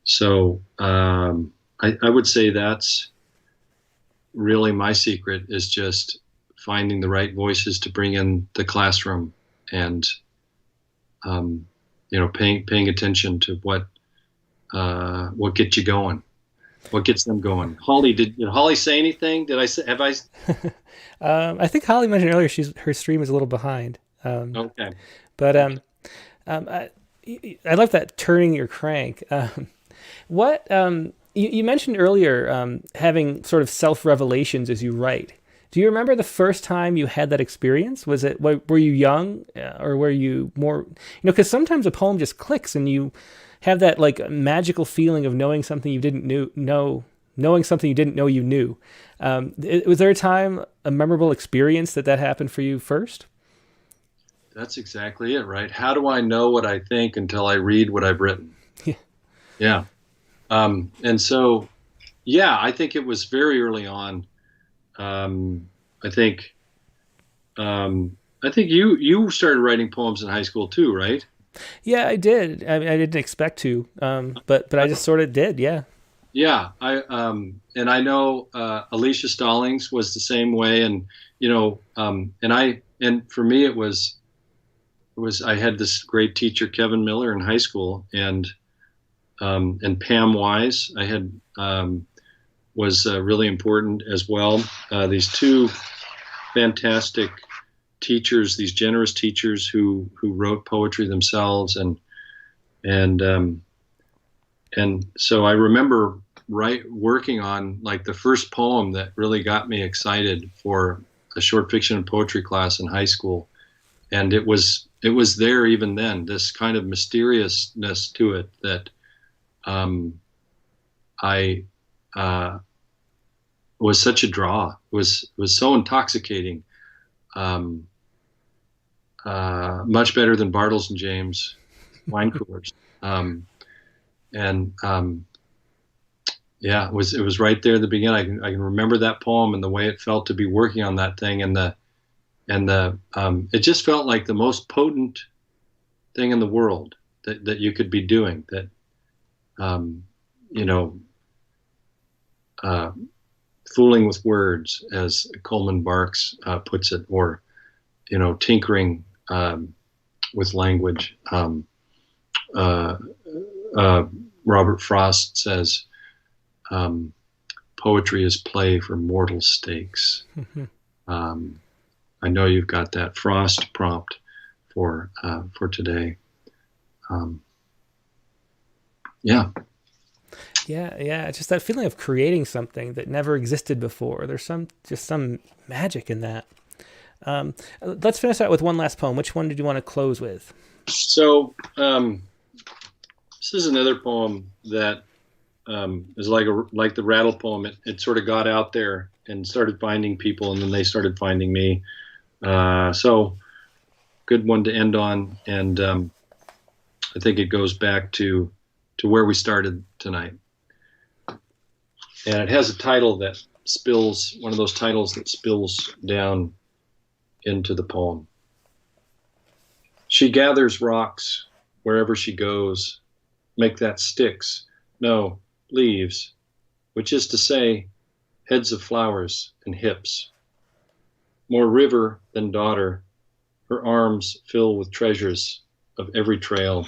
So I would say that's really my secret, is just finding the right voices to bring in the classroom and paying attention to what gets you going, what gets them going. Holly, did Holly say anything? Have I? I think Holly mentioned earlier her stream is a little behind. Okay. But I love that turning your crank. What you mentioned earlier, having sort of self-revelations as you write. Do you remember the first time you had that experience? Were you young, or were you more, because sometimes a poem just clicks and you have that like magical feeling of knowing something you didn't know you knew. Was there a time, a memorable experience that happened for you first? That's exactly it, right? How do I know what I think until I read what I've written? Yeah. And so, I think it was very early on. I think you started writing poems in high school too, right? Yeah, I did. I didn't expect to, but I just sort of did. Yeah. Yeah. And I know Alicia Stallings was the same way, and and for me it was I had this great teacher, Kevin Miller, in high school, and Pam Wise I had was really important as well. These two fantastic teachers, these generous teachers who wrote poetry themselves, and so I remember working on like the first poem that really got me excited for a short fiction and poetry class in high school, and it was there even then, this kind of mysteriousness to it that I was such a draw. It was so intoxicating. Much better than Bartles and James wine coolers. Yeah, it was right there at the beginning. I can remember that poem and the way it felt to be working on that thing, and it just felt like the most potent thing in the world that you could be doing. That fooling with words, as Coleman Barks puts it, or tinkering with language. Robert Frost says, poetry is play for mortal stakes. I know you've got that Frost prompt for today. Yeah. Yeah. Just that feeling of creating something that never existed before. There's some magic in that. Let's finish out with one last poem. Which one did you want to close with? So this is another poem that is like the rattle poem. It sort of got out there and started finding people, and then they started finding me. So good one to end on, and I think it goes back to where we started tonight. And it has a title that spills, one of those titles that spills down into the poem. She gathers rocks wherever she goes, make that sticks, no, leaves, which is to say, heads of flowers and hips. More river than daughter, her arms fill with treasures of every trail.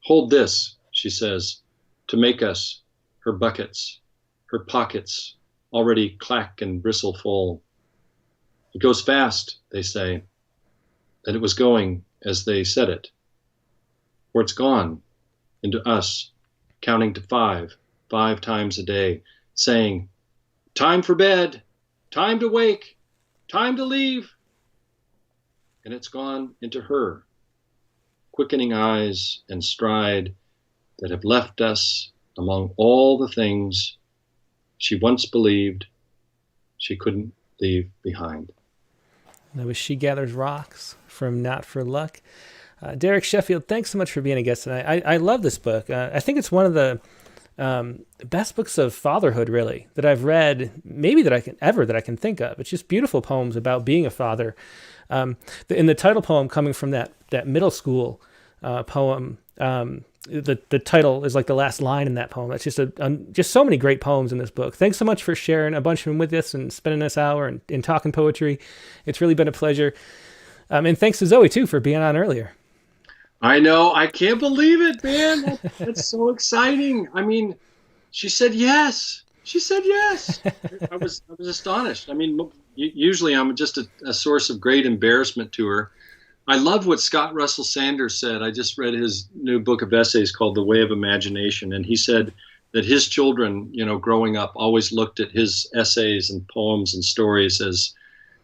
Hold this, she says, to make us her buckets, her pockets already clack and bristle full. It goes fast, they say, that it was going as they said it. For it's gone into us, counting to 5 times a day, saying, time for bed, time to wake, time to leave. And it's gone into her, quickening eyes and stride that have left us among all the things she once believed she couldn't leave behind. That was She Gathers Rocks from Not for Luck. Derek Sheffield, thanks so much for being a guest tonight. I love this book. I think it's one of the best books of fatherhood, really, that I've read, maybe that I can think of. It's just beautiful poems about being a father. In the title poem, coming from that middle school poem, the title is like the last line in that poem. That's just so many great poems in this book. Thanks so much for sharing a bunch of them with us and spending this hour and talking poetry. It's really been a pleasure. And thanks to Zoey, too, for being on earlier. I know. I can't believe it, man. That's so exciting. I mean, she said yes. She said yes. I was astonished. I mean, usually I'm just a source of great embarrassment to her. I love what Scott Russell Sanders said. I just read his new book of essays called The Way of Imagination, and he said that his children, growing up, always looked at his essays and poems and stories as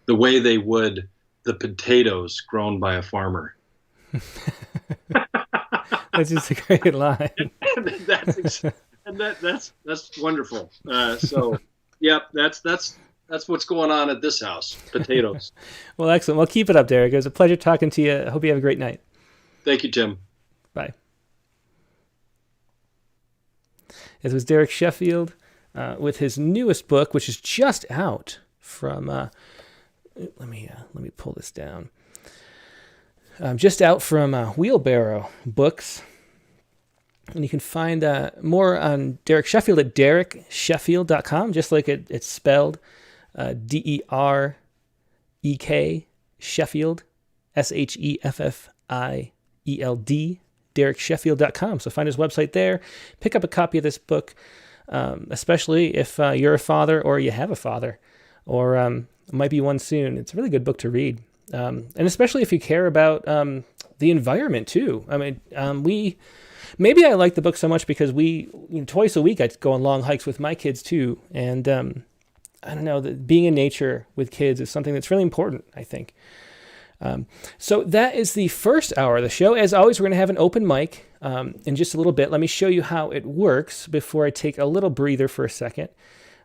the way they would the potatoes grown by a farmer. That's just a great line. That's wonderful. So, yeah, that's what's going on at this house. Potatoes. Well, excellent. Well, keep it up, Derek. It was a pleasure talking to you. I hope you have a great night. Thank you, Tim. Bye. This was Derek Sheffield with his newest book, which is just out from. Let me pull this down. Just out from Wheelbarrow Books. And you can find more on Derek Sheffield at dereksheffield.com, just like it's spelled. Derek Sheffield, Sheffield, dereksheffield.com. So find his website there. Pick up a copy of this book, especially if you're a father or you have a father, or might be one soon. It's a really good book to read. And especially if you care about the environment too. I mean, maybe I like the book so much because twice a week I go on long hikes with my kids too. And I don't know, being in nature with kids is something that's really important, I think. So that is the first hour of the show. As always, we're going to have an open mic in just a little bit. Let me show you how it works before I take a little breather for a second.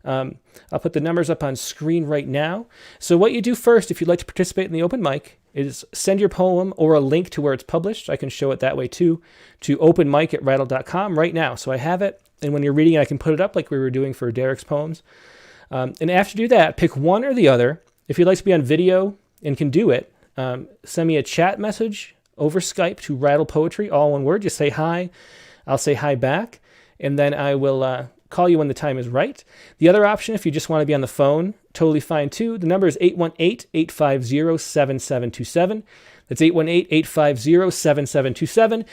I'll put the numbers up on screen right now. So what you do first, if you'd like to participate in the open mic, is send your poem or a link to where it's published. I can show it that way too, to openmic@rattle.com right now. So I have it, and when you're reading it, I can put it up like we were doing for Derek's poems. And after you do that, pick one or the other. If you'd like to be on video and can do it, send me a chat message over Skype to Rattle Poetry, all one word. Just say hi. I'll say hi back, and then I will call you when the time is right. The other option, if you just want to be on the phone, totally fine too. The number is 818-850-7727. That's 818-850-7727.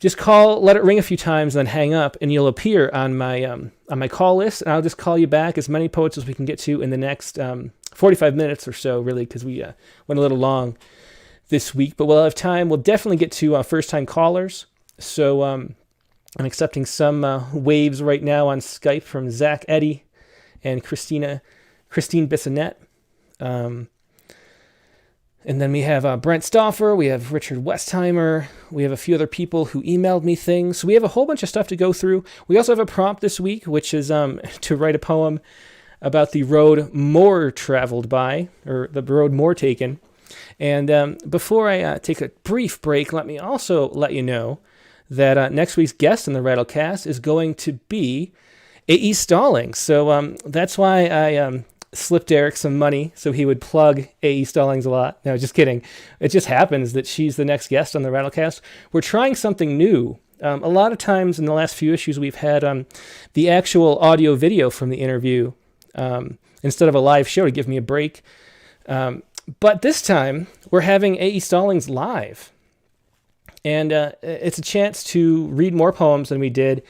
Just call, let it ring a few times, then hang up, and you'll appear on my call list, and I'll just call you back, as many poets as we can get to in the next 45 minutes or so, really, because we went a little long this week, but we'll have time. We'll definitely get to first-time callers. So I'm accepting some waves right now on Skype from Zach Eddy and Christine Bissonnette. And then we have Brent Stauffer, we have Richard Westheimer, we have a few other people who emailed me things. So we have a whole bunch of stuff to go through. We also have a prompt this week, which is to write a poem about the road more traveled by, or the road more taken. And before I take a brief break, let me also let you know that next week's guest in the Rattlecast is going to be A.E. Stallings. So that's why I slipped Derek some money so he would plug A.E. Stallings a lot. No, just kidding. It just happens that she's the next guest on the Rattlecast. We're trying something new. A lot of times in the last few issues, we've had the actual audio video from the interview instead of a live show to give me a break. But this time, we're having A.E. Stallings live. And it's a chance to read more poems than we did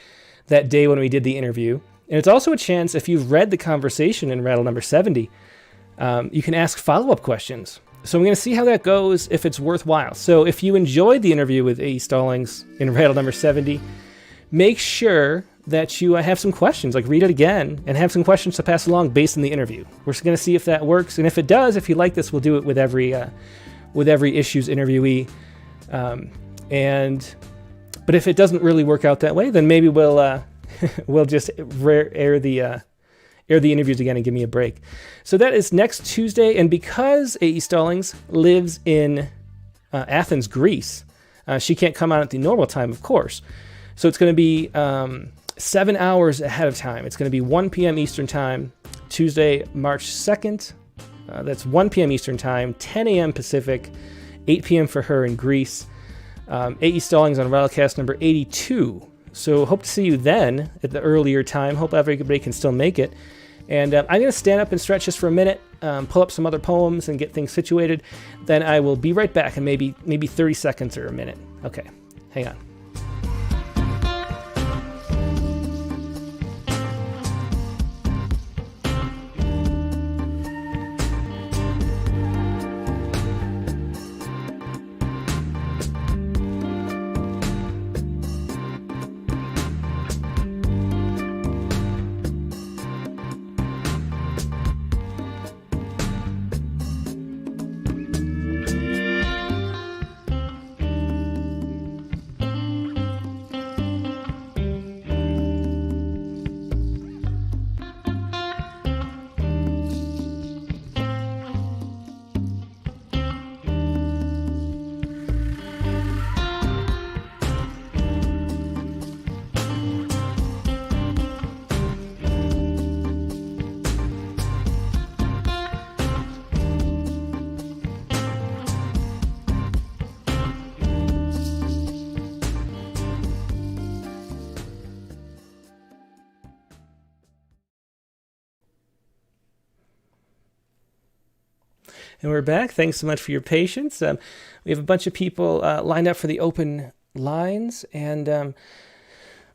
that day when we did the interview. And it's also a chance, if you've read the conversation in Rattle number 70, you can ask follow-up questions. So I'm going to see how that goes, if it's worthwhile. So if you enjoyed the interview with A.E. Stallings in Rattle number 70, make sure that you have some questions, like read it again, and have some questions to pass along based on the interview. We're going to see if that works. And if it does, if you like this, we'll do it with every issue's interviewee. But if it doesn't really work out that way, then maybe we'll just air the interviews again and give me a break. So that is next Tuesday, and because A.E. Stallings lives in Athens, Greece, she can't come on at the normal time, of course. So it's going to be 7 hours ahead of time. It's going to be 1 p.m. Eastern Time, Tuesday, March 2nd. That's 1 p.m. Eastern Time, 10 a.m. Pacific, 8 p.m. for her in Greece. A.E. Stallings on Rattlecast number 82. So hope to see you then at the earlier time. Hope everybody can still make it. And I'm going to stand up and stretch just for a minute, pull up some other poems and get things situated. Then I will be right back in maybe 30 seconds or a minute. Okay, hang on. And we're back. Thanks so much for your patience. We have a bunch of people lined up for the open lines. And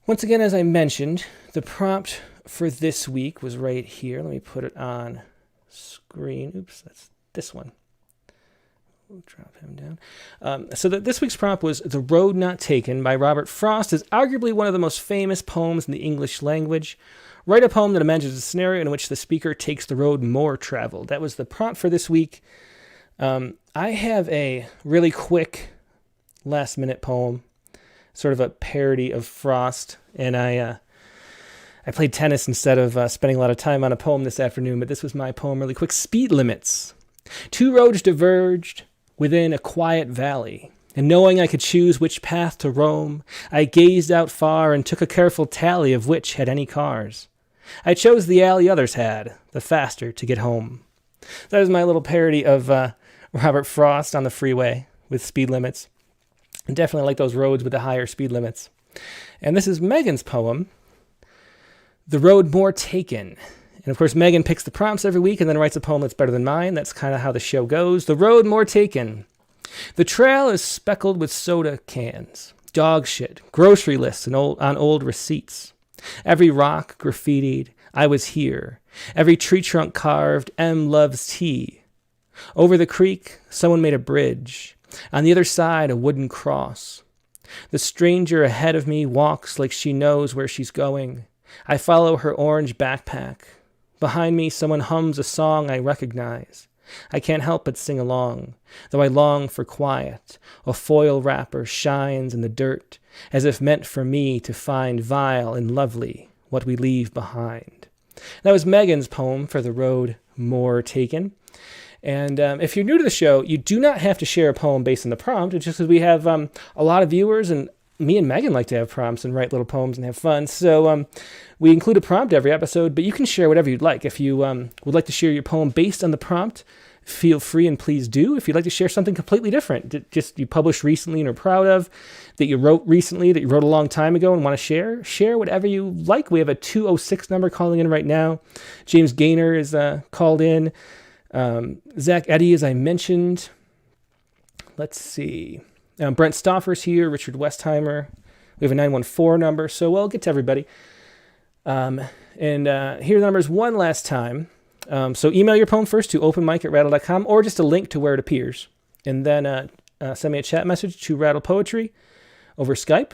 once again, as I mentioned, the prompt for this week was right here. Let me put it on screen. Oops, that's this one. We'll drop him down. So this week's prompt was The Road Not Taken by Robert Frost, is arguably one of the most famous poems in the English language. Write a poem that imagines a scenario in which the speaker takes the road more traveled. That was the prompt for this week. I have a really quick last-minute poem, sort of a parody of Frost, and I played tennis instead of spending a lot of time on a poem this afternoon, but this was my poem really quick. Speed limits. Two roads diverged within a quiet valley, and knowing I could choose which path to roam, I gazed out far and took a careful tally of which had any cars. I chose the alley others had, the faster to get home. That is my little parody of Robert Frost on the freeway with speed limits. I definitely like those roads with the higher speed limits. And this is Megan's poem, The Road More Taken. And of course, Megan picks the prompts every week and then writes a poem that's better than mine. That's kind of how the show goes. The Road More Taken. The trail is speckled with soda cans, dog shit, grocery lists, and on old receipts. Every rock graffitied, I was here. Every tree trunk carved, M loves tea. Over the creek, someone made a bridge. On the other side, a wooden cross. The stranger ahead of me walks like she knows where she's going. I follow her orange backpack. Behind me, someone hums a song I recognize. I can't help but sing along, though I long for quiet. A foil wrapper shines in the dirt, as if meant for me to find vile and lovely what we leave behind. That was Megan's poem for The Road More Taken. And if you're new to the show, you do not have to share a poem based on the prompt. It's just because we have a lot of viewers, and me and Megan like to have prompts and write little poems and have fun. So we include a prompt every episode, but you can share whatever you'd like. If you would like to share your poem based on the prompt, feel free and please do. If you'd like to share something completely different, that just you published recently and are proud of, that you wrote recently, that you wrote a long time ago and want to share whatever you like. We have a 206 number calling in right now. James Gaynor is called in. Zach Eddy, as I mentioned. Let's see. Brent Stoffer's here. Richard Westheimer. We have a 914 number, so we'll get to everybody. And here are the numbers one last time. So email your poem first to openmic@rattle.com, or just a link to where it appears. And then send me a chat message to Rattle Poetry over Skype,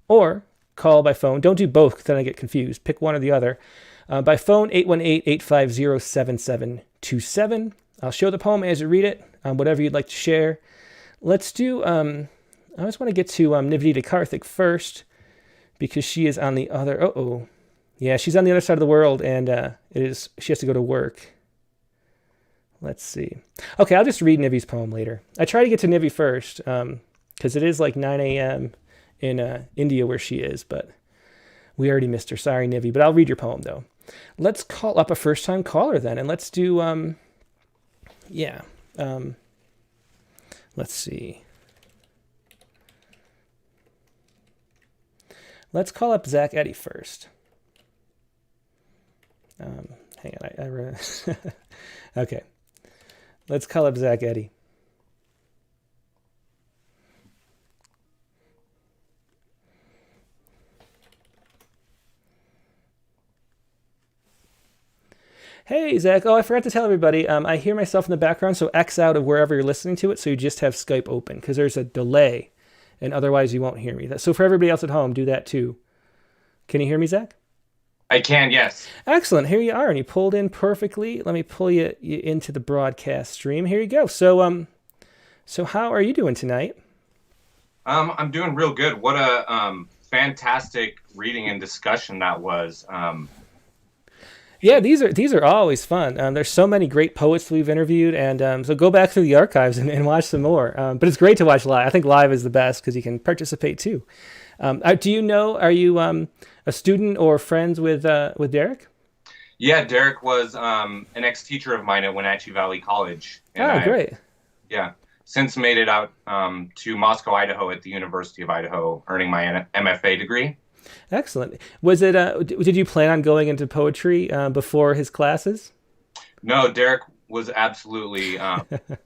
or call by phone. Don't do both, because then I get confused. Pick one or the other. By phone, 818-850-7727. I'll show the poem as you read it, whatever you'd like to share. Let's do, I just want to get to Nivedita Karthik first, because she is on the other, yeah, she's on the other side of the world, and she has to go to work. Let's see. Okay, I'll just read Nivi's poem later. I try to get to Nivi first, because it is like 9 a.m. in India where she is, but we already missed her. Sorry, Nivi, but I'll read your poem, though. Let's call up a first-time caller, then, and let's do, let's see. Let's call up Zach Eddy first. Hang on, okay. Let's call up Zach Eddy. Hey, Zach. Oh, I forgot to tell everybody. I hear myself in the background, so X out of wherever you're listening to it, so you just have Skype open, because there's a delay, and otherwise you won't hear me. So for everybody else at home, do that too. Can you hear me, Zach? I can, yes. Excellent. Here you are, and you pulled in perfectly. Let me pull you into the broadcast stream. Here you go. So how are you doing tonight? I'm doing real good. What a fantastic reading and discussion that was. Yeah, these are always fun. There's so many great poets we've interviewed, and so go back through the archives and watch some more. But it's great to watch live. I think live is the best because you can participate too. Are you a student or friends with Derek? Yeah, Derek was an ex-teacher of mine at Wenatchee Valley College. And great. Yeah, since made it out to Moscow, Idaho at the University of Idaho, earning my MFA degree. Excellent. Was it? Did you plan on going into poetry before his classes? No, Derek was absolutely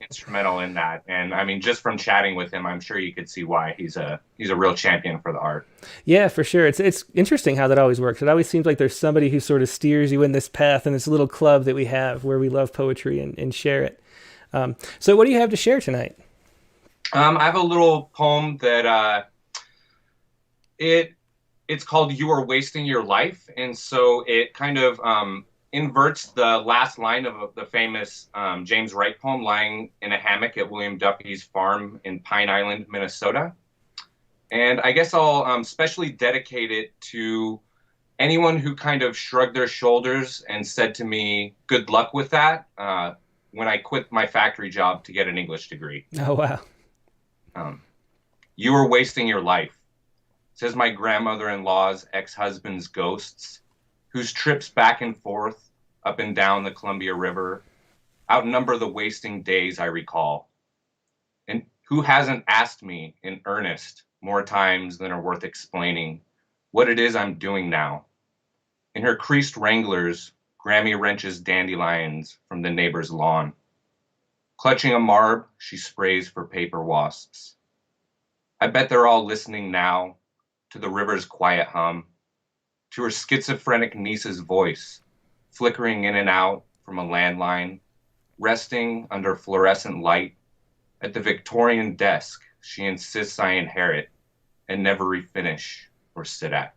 instrumental in that, and I mean, just from chatting with him, I'm sure you could see why he's a real champion for the art. Yeah, for sure. It's interesting how that always works. It always seems like there's somebody who sort of steers you in this path in this little club that we have where we love poetry and share it. So what do you have to share tonight? I have a little poem that it's called "You Are Wasting Your Life," and so it kind of inverts the last line of the famous James Wright poem, "Lying in a Hammock at William Duffy's Farm in Pine Island, Minnesota." And I guess I'll specially dedicate it to anyone who kind of shrugged their shoulders and said to me, "Good luck with that," when I quit my factory job to get an English degree. Oh, wow. You are wasting your life, says my grandmother-in-law's ex-husband's ghosts, whose trips back and forth, up and down the Columbia River, outnumber the wasting days I recall. And who hasn't asked me in earnest more times than are worth explaining what it is I'm doing now. In her creased Wranglers, Grammy wrenches dandelions from the neighbor's lawn. Clutching a marb, she sprays for paper wasps. I bet they're all listening now to the river's quiet hum, to her schizophrenic niece's voice, flickering in and out from a landline, resting under fluorescent light at the Victorian desk she insists I inherit and never refinish or sit at.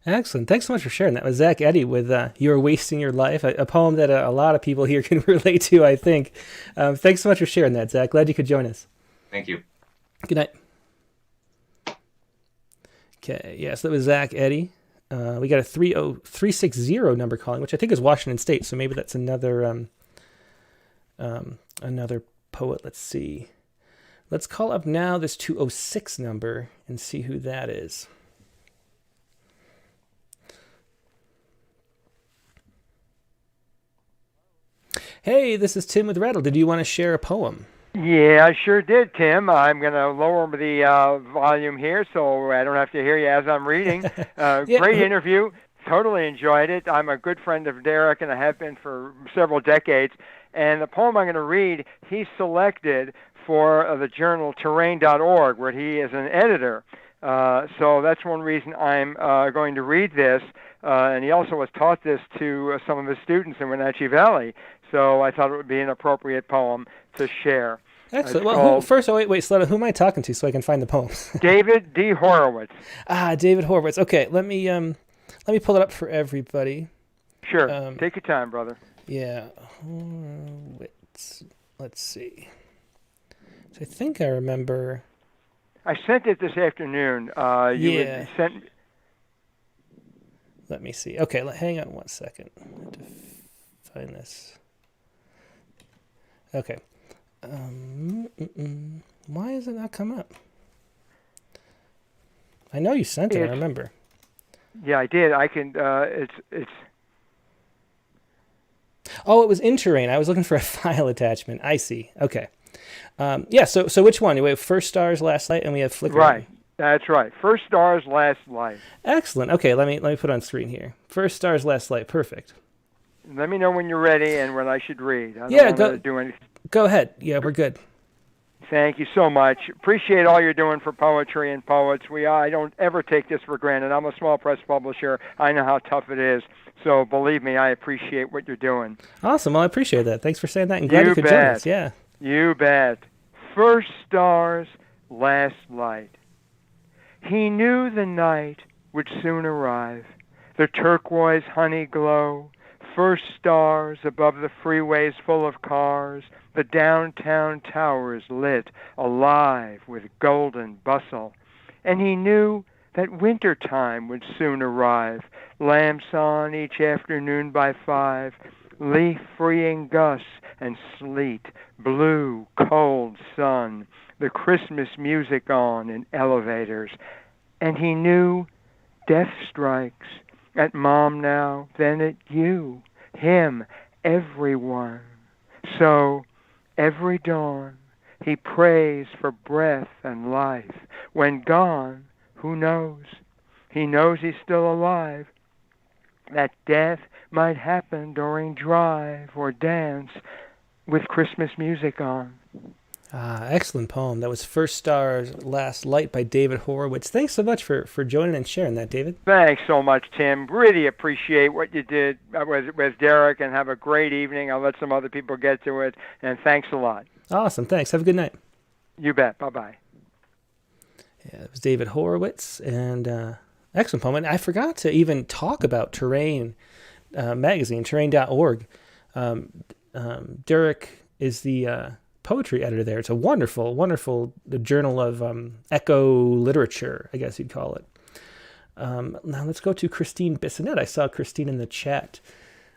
Excellent. Thanks so much for sharing that. Was Zach Eddy with "You're Wasting Your Life," a poem that a lot of people here can relate to, I think. Thanks so much for sharing that, Zach. Glad you could join us. Thank you. Good night. Okay, yes, that was Zach Eddy. We got a 360 number calling, which I think is Washington State, so maybe that's another another poet. Let's see. Let's call up now this 206 number and see who that is. Hey, this is Tim with Rattle. Did you want to share a poem? Yeah, I sure did, Tim. I'm going to lower the volume here so I don't have to hear you as I'm reading. Yeah. Great interview. Totally enjoyed it. I'm a good friend of Derek, and I have been for several decades. And the poem I'm going to read, he selected for the journal Terrain.org, where he is an editor. So that's one reason I'm going to read this. And he also has taught this to some of his students in Wenatchee Valley. So I thought it would be an appropriate poem to share. Excellent. Well, first, wait, Sletta, who am I talking to so I can find the poem? David D. Horowitz. David Horowitz. Okay, let me pull it up for everybody. Sure. Take your time, brother. Yeah. Horowitz. Let's see. So I think I remember. I sent it this afternoon. Yeah. Sent. Let me see. Okay, hang on one second. I have to find this. Okay. Why does it not come up? I know you sent it. I remember. Yeah, I did. I can. It's. Oh, it was in Terrain. I was looking for a file attachment. I see. Okay. Yeah. So which one? We have First Stars, Last Light, and we have Flickering. Right. That's right. First Stars, Last Light. Excellent. Okay. Let me put it on screen here. First Stars, Last Light. Perfect. Let me know when you're ready and when I should read. I don't want to do anything. Go ahead. Yeah, we're good. Thank you so much. Appreciate all you're doing for poetry and poets. I don't ever take this for granted. I'm a small press publisher. I know how tough it is. So believe me, I appreciate what you're doing. Awesome. Well, I appreciate that. Thanks for saying that. And glad you could join us. Yeah. You bet. First Stars, Last Light. He knew the night would soon arrive. The turquoise honey glow. First stars above the freeways full of cars, the downtown towers lit, alive with golden bustle. And he knew that winter time would soon arrive, lamps on each afternoon by 5, leaf-freeing gusts and sleet, blue, cold sun, the Christmas music on in elevators. And he knew death strikes, at Mom now, then at you, him, everyone. So, every dawn, he prays for breath and life. When gone, who knows? He knows he's still alive. That death might happen during drive or dance with Christmas music on. Excellent poem. That was First Stars, Last Light by David Horowitz. Thanks so much for joining and sharing that, David. Thanks so much, Tim. Really appreciate what you did with Derek, and have a great evening. I'll let some other people get to it, and thanks a lot. Awesome. Thanks. Have a good night. You bet. Bye-bye. Yeah, it was David Horowitz, and excellent poem. And I forgot to even talk about Terrain magazine, terrain.org. Derek is the poetry editor there. It's a wonderful journal of echo literature, I guess you'd call it. Now let's go to Christine Bissonnette. I saw Christine in the chat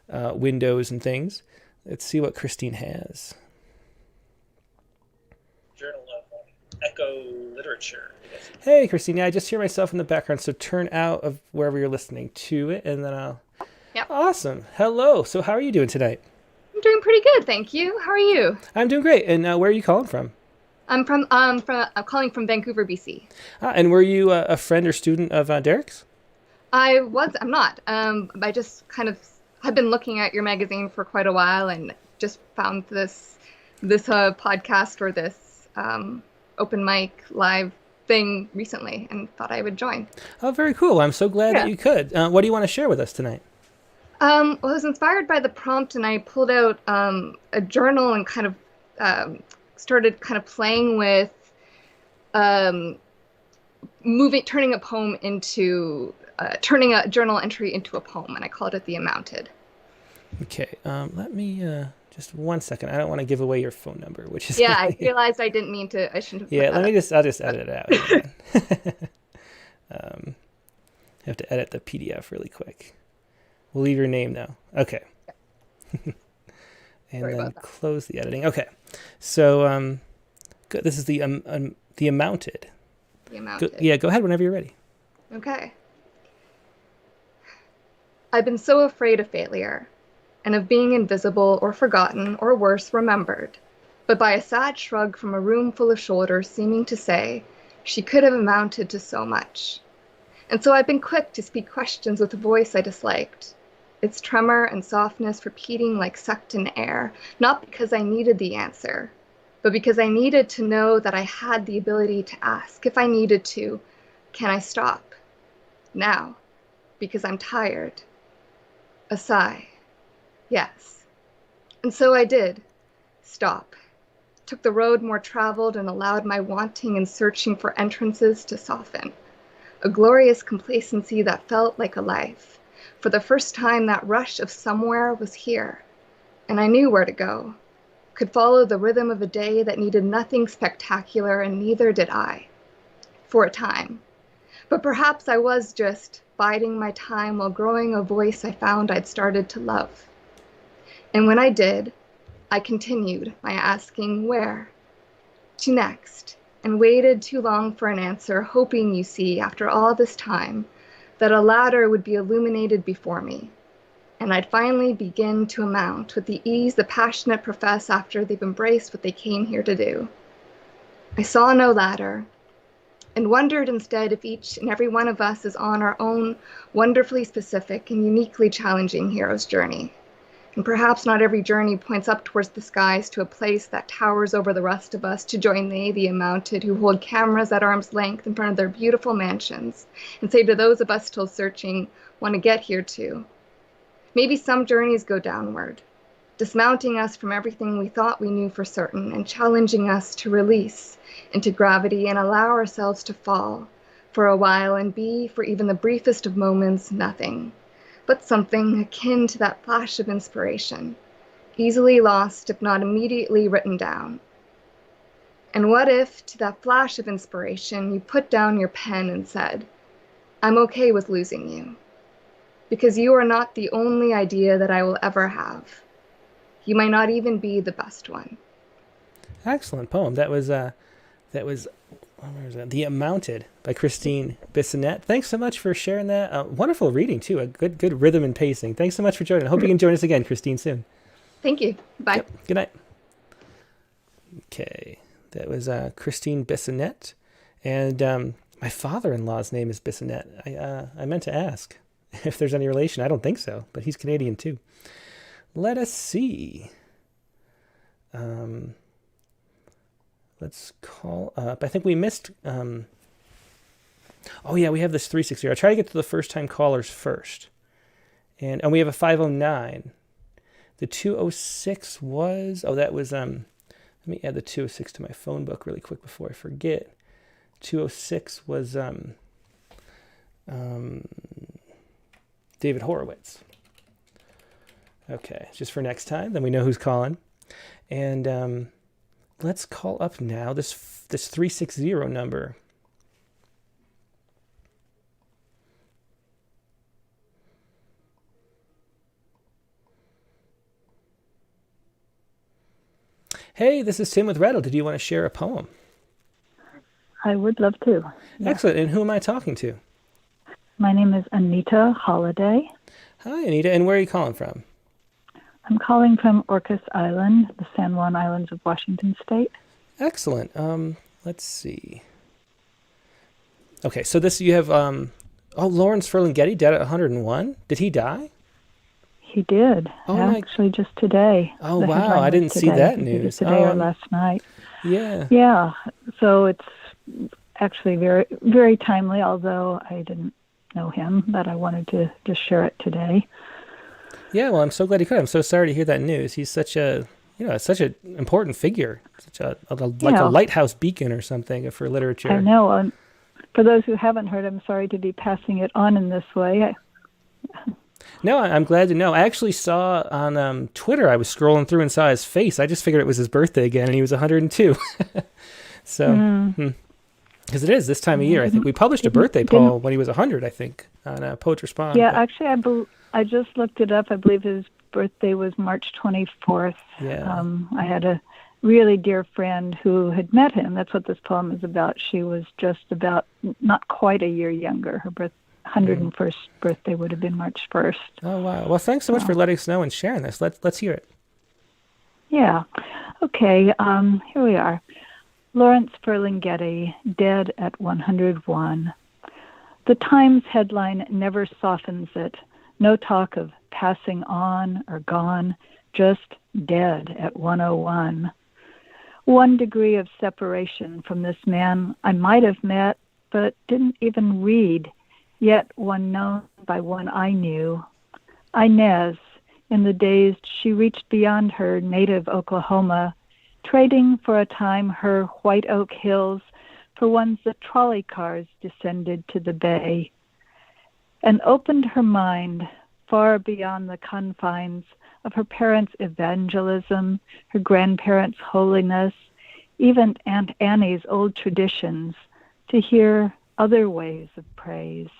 windows and things. Let's see what Christine has. Journal of echo literature. Hey, Christine. Yeah, I just hear myself in the background, so turn out of wherever you're listening to it, and then I'll... Yep. Awesome. Hello. So how are you doing tonight? I'm doing pretty good, thank you. How are you? I'm doing great. And where are you calling from? I'm calling from Vancouver, BC. And were you a friend or student of Derek's? I'm not. I just kind of have been looking at your magazine for quite a while and just found this podcast or this open mic live thing recently and thought I would join. Oh, very cool. I'm so glad that you could. What do you want to share with us tonight? Well, I was inspired by the prompt, and I pulled out a journal and kind of started kind of playing with turning a journal entry into a poem, and I called it The Amounted. Okay, let me just 1 second. I don't want to give away your phone number, which is I realized I didn't mean to. I shouldn't have. I'll just edit it out. Have to edit the PDF really quick. We'll leave your name now. Okay. And then close the editing. Okay. So good. This is the Amounted. The Amounted. Go ahead whenever you're ready. Okay. I've been so afraid of failure, and of being invisible or forgotten or worse, remembered, but by a sad shrug from a room full of shoulders seeming to say, she could have amounted to so much. And so I've been quick to speak questions with a voice I disliked, its tremor and softness repeating like sucked in air, not because I needed the answer, but because I needed to know that I had the ability to ask, if I needed to, can I stop? Now, because I'm tired. A sigh. Yes. And so I did. Stop. Took the road more traveled and allowed my wanting and searching for entrances to soften. A glorious complacency that felt like a life. For the first time, that rush of somewhere was here, and I knew where to go. Could follow the rhythm of a day that needed nothing spectacular, and neither did I. For a time. But perhaps I was just biding my time while growing a voice I found I'd started to love. And when I did, I continued my asking where? To next, and waited too long for an answer, hoping, you see, after all this time, that a ladder would be illuminated before me, and I'd finally begin to amount with the ease the passionate profess after they've embraced what they came here to do. I saw no ladder, and wondered instead if each and every one of us is on our own wonderfully specific and uniquely challenging hero's journey. And perhaps not every journey points up towards the skies to a place that towers over the rest of us to join they, the Amounted, who hold cameras at arm's length in front of their beautiful mansions, and say to those of us still searching, want to get here too. Maybe some journeys go downward, dismounting us from everything we thought we knew for certain, and challenging us to release into gravity and allow ourselves to fall for a while and be, for even the briefest of moments, nothing. But something akin to that flash of inspiration, easily lost if not immediately written down. And what if, to that flash of inspiration, you put down your pen and said, I'm okay with losing you, because you are not the only idea that I will ever have. You might not even be the best one. Excellent poem. That was where is that? The Amounted by Christine Bissonnette. Thanks so much for sharing that. Wonderful reading, too. A good rhythm and pacing. Thanks so much for joining. I hope you can join us again, Christine, soon. Thank you. Bye. Yep. Good night. Okay. That was Christine Bissonnette. And my father-in-law's name is Bissonnette. I meant to ask if there's any relation. I don't think so, but he's Canadian, too. Let us see. Let's call up. I think we missed. Oh yeah, we have this 360. I'll try to get to the first time callers first, and we have a 509. The 206 was. Oh, that was. Let me add the 206 to my phone book really quick before I forget. 206 was David Horowitz. Okay, just for next time, then we know who's calling. And let's call up now this 360 number. Hey, this is Tim with Rattle. Did you want to share a poem? I would love to. Yeah. Excellent. And who am I talking to? My name is Anita Holladay. Hi, Anita. And where are you calling from? I'm calling from Orcas Island, the San Juan Islands of Washington State. Excellent. Let's see. Okay, so this you have Lawrence Ferlinghetti dead at 101. Did he die? He did. Oh, actually, just today. Oh, wow. I didn't see that news. Today or last night. Yeah. Yeah. So it's actually very, very timely, although I didn't know him, but I wanted to just share it today. Yeah, well, I'm so glad he could. I'm so sorry to hear that news. He's such an important figure, such a lighthouse beacon or something for literature. I know. For those who haven't heard, I'm sorry to be passing it on in this way. No, I'm glad to know. I actually saw on Twitter, I was scrolling through and saw his face. I just figured it was his birthday again, and he was 102. So, because it is this time of year. I think we published a birthday poem when he was 100, I think, on Poets Respond. Yeah, actually, I just looked it up. I believe his birthday was March 24th. Yeah. I had a really dear friend who had met him. That's what this poem is about. She was just about not quite a year younger. Her 101st birthday would have been March 1st. Oh, wow. Well, thanks so much for letting us know and sharing this. Let's hear it. Yeah. Okay, here we are. Lawrence Ferlinghetti, dead at 101. The Times headline never softens it. No talk of passing on or gone, just dead at 101. 1 degree of separation from this man I might have met, but didn't even read, yet one known by one I knew. Inez, in the days she reached beyond her native Oklahoma, trading for a time her white oak hills for ones that trolley cars descended to the bay, and opened her mind far beyond the confines of her parents' evangelism, her grandparents' holiness, even Aunt Annie's old traditions, to hear other ways of praise.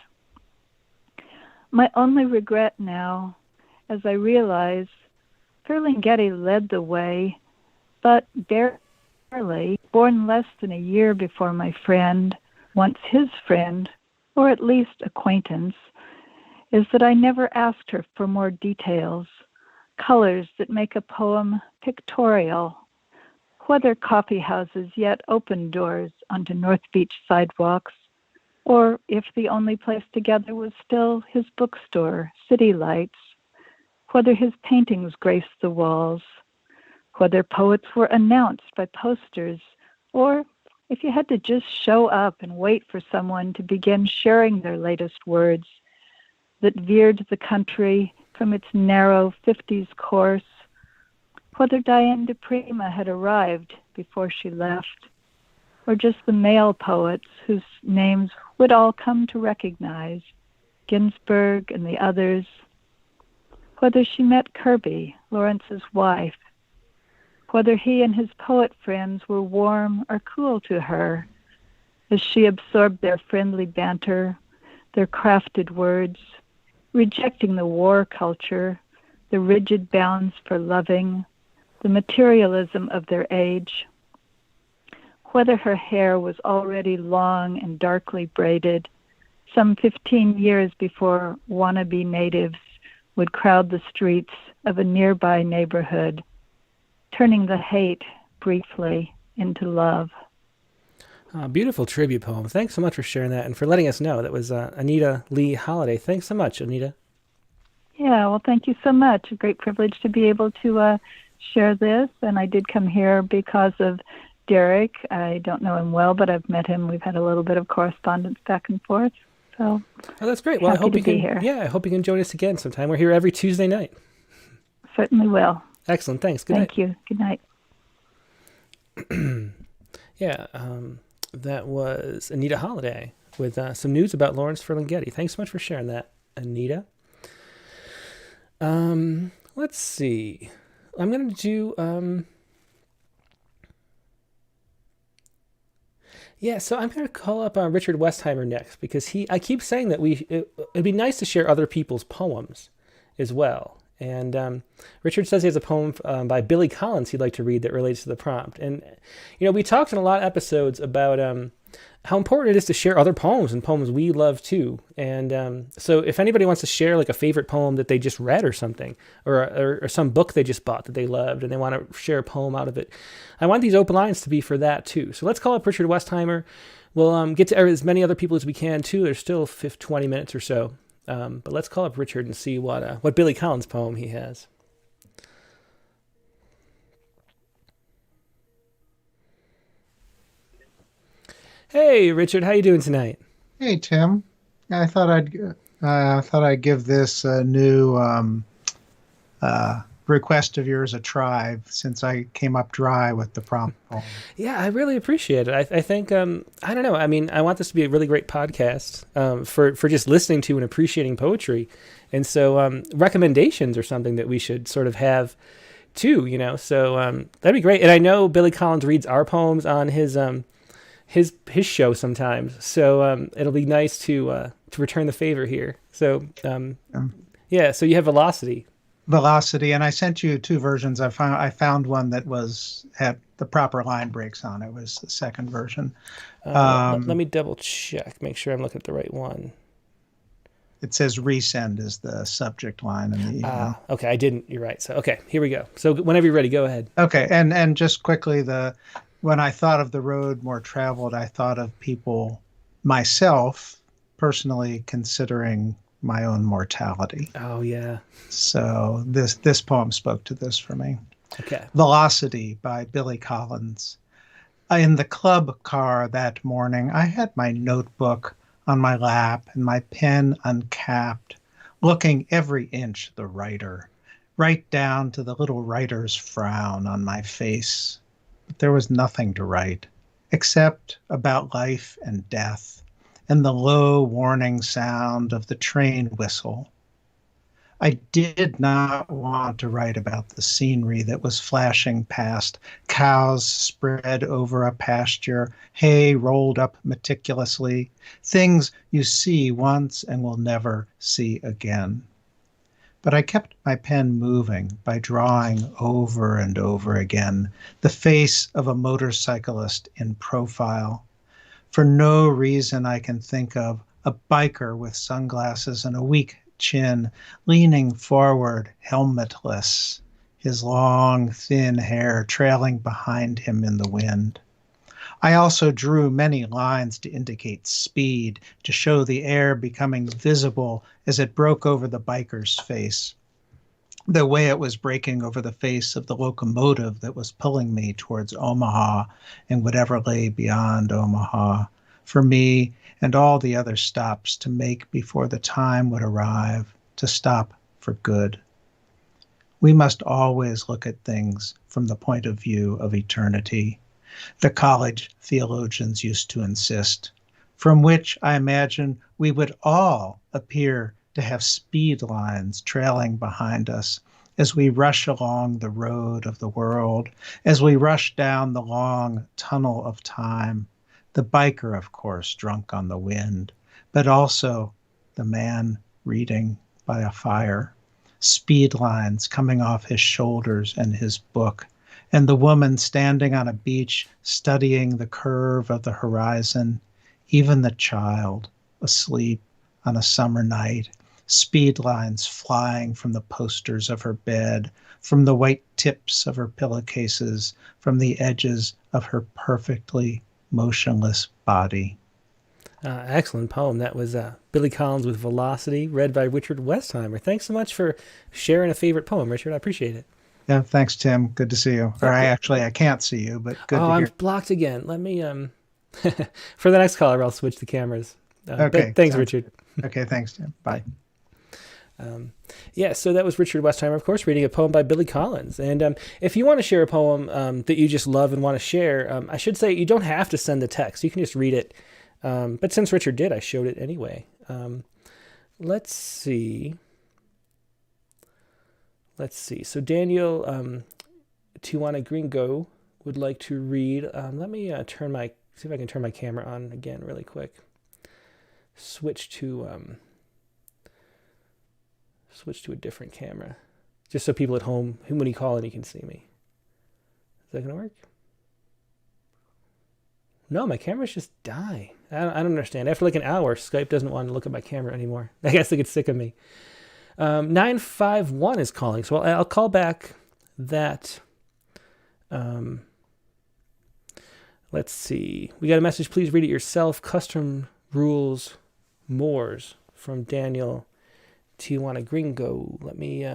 My only regret now, as I realize, Ferlinghetti led the way, but barely, born less than a year before my friend, once his friend, or at least acquaintance, is that I never asked her for more details, colors that make a poem pictorial, whether coffee houses yet opened doors onto North Beach sidewalks, or if the only place together was still his bookstore, City Lights, whether his paintings graced the walls, whether poets were announced by posters, or if you had to just show up and wait for someone to begin sharing their latest words that veered the country from its narrow 50s course, whether Diane de Prima had arrived before she left, or just the male poets whose names would all come to recognize, Ginsberg and the others, whether she met Kirby, Lawrence's wife, whether he and his poet friends were warm or cool to her as she absorbed their friendly banter, their crafted words, rejecting the war culture, the rigid bounds for loving, the materialism of their age, whether her hair was already long and darkly braided, some 15 years before wannabe natives would crowd the streets of a nearby neighborhood, turning the hate briefly into love. Beautiful tribute poem. Thanks so much for sharing that and for letting us know. That was Anita Leigh Holladay. Thanks so much, Anita. Yeah, well, thank you so much. A great privilege to be able to share this. And I did come here because of Derek. I don't know him well, but I've met him. We've had a little bit of correspondence back and forth. So, oh, that's great. Well, I hope you can. Here. Yeah, I hope you can join us again sometime. We're here every Tuesday night. Certainly will. Excellent. Thanks. Good night. Thank you. Good night. Yeah, that was Anita Holladay with some news about Lawrence Ferlinghetti. Thanks so much for sharing that, Anita. Let's see. I'm going to do... Yeah, so I'm going to call up Richard Westheimer next because I keep saying that it'd be nice to share other people's poems as well. And Richard says he has a poem by Billy Collins he'd like to read that relates to the prompt. And, we talked in a lot of episodes about how important it is to share other poems and poems we love too. And so if anybody wants to share like a favorite poem that they just read or something, or some book they just bought that they loved and they want to share a poem out of it, I want these open lines to be for that too. So let's call up Richard Westheimer. We'll get to as many other people as we can too. There's still 20 minutes or so. But let's call up Richard and see what Billy Collins poem he has. Hey, Richard, how you doing tonight? Hey, Tim. I thought I'd give this new request of yours a try since I came up dry with the prompt poem. Yeah, I really appreciate it. I think I don't know. I mean, I want this to be a really great podcast for just listening to and appreciating poetry, and so recommendations are something that we should sort of have too. So that'd be great. And I know Billy Collins reads our poems on his show sometimes, so it'll be nice to return the favor here. So yeah, so you have Velocity, and I sent you two versions. I found one that had the proper line breaks on it. Was the second version. Let me double check, make sure I'm looking at the right one. It says resend is the subject line in the email. Okay, I didn't. You're right. So okay, here we go. So whenever you're ready, go ahead. Okay, and just quickly, when I thought of the road more traveled, I thought of people, myself, personally considering my own mortality. Oh, yeah. So this poem spoke to this for me. Okay. Velocity by Billy Collins. In the club car that morning, I had my notebook on my lap and my pen uncapped, looking every inch the writer, right down to the little writer's frown on my face. But there was nothing to write, except about life and death, and the low warning sound of the train whistle. I did not want to write about the scenery that was flashing past, cows spread over a pasture, hay rolled up meticulously, things you see once and will never see again. But I kept my pen moving by drawing over and over again the face of a motorcyclist in profile. For no reason I can think of, a biker with sunglasses and a weak chin, leaning forward, helmetless, his long, thin hair trailing behind him in the wind. I also drew many lines to indicate speed, to show the air becoming visible as it broke over the biker's face, the way it was breaking over the face of the locomotive that was pulling me towards Omaha and whatever lay beyond Omaha, for me and all the other stops to make before the time would arrive to stop for good. We must always look at things from the point of view of eternity, the college theologians used to insist, from which I imagine we would all appear to have speed lines trailing behind us as we rush along the road of the world, as we rush down the long tunnel of time. The biker, of course, drunk on the wind, but also the man reading by a fire, speed lines coming off his shoulders and his book, and the woman standing on a beach studying the curve of the horizon, even the child asleep on a summer night, speed lines flying from the posters of her bed, from the white tips of her pillowcases, from the edges of her perfectly motionless body. Excellent poem. That was Billy Collins with Velocity, read by Richard Westheimer. Thanks so much for sharing a favorite poem, Richard. I appreciate it. Yeah, thanks, Tim. Good to see you. Or I can't see you, but good to hear. I'm blocked again. Let me for the next caller, I'll switch the cameras. Okay. Thanks, Richard. Okay, thanks, Tim. Bye. So that was Richard Westheimer, of course, reading a poem by Billy Collins. And if you want to share a poem that you just love and want to share, I should say you don't have to send the text. You can just read it. But since Richard did, I showed it anyway. Let's see. So Daniel Tijuana Gringo would like to read. Let me see if I can turn my camera on again really quick. Switch to a different camera, just so people at home, when you call in, you can see me. Is that gonna work? No, my cameras just die. I don't understand. After like an hour, Skype doesn't want to look at my camera anymore. I guess they get sick of me. 951 is calling, so I'll call back that. Let's see. We got a message. Please read it yourself. Custom rules Moors from Daniel Tijuana Gringo. Let me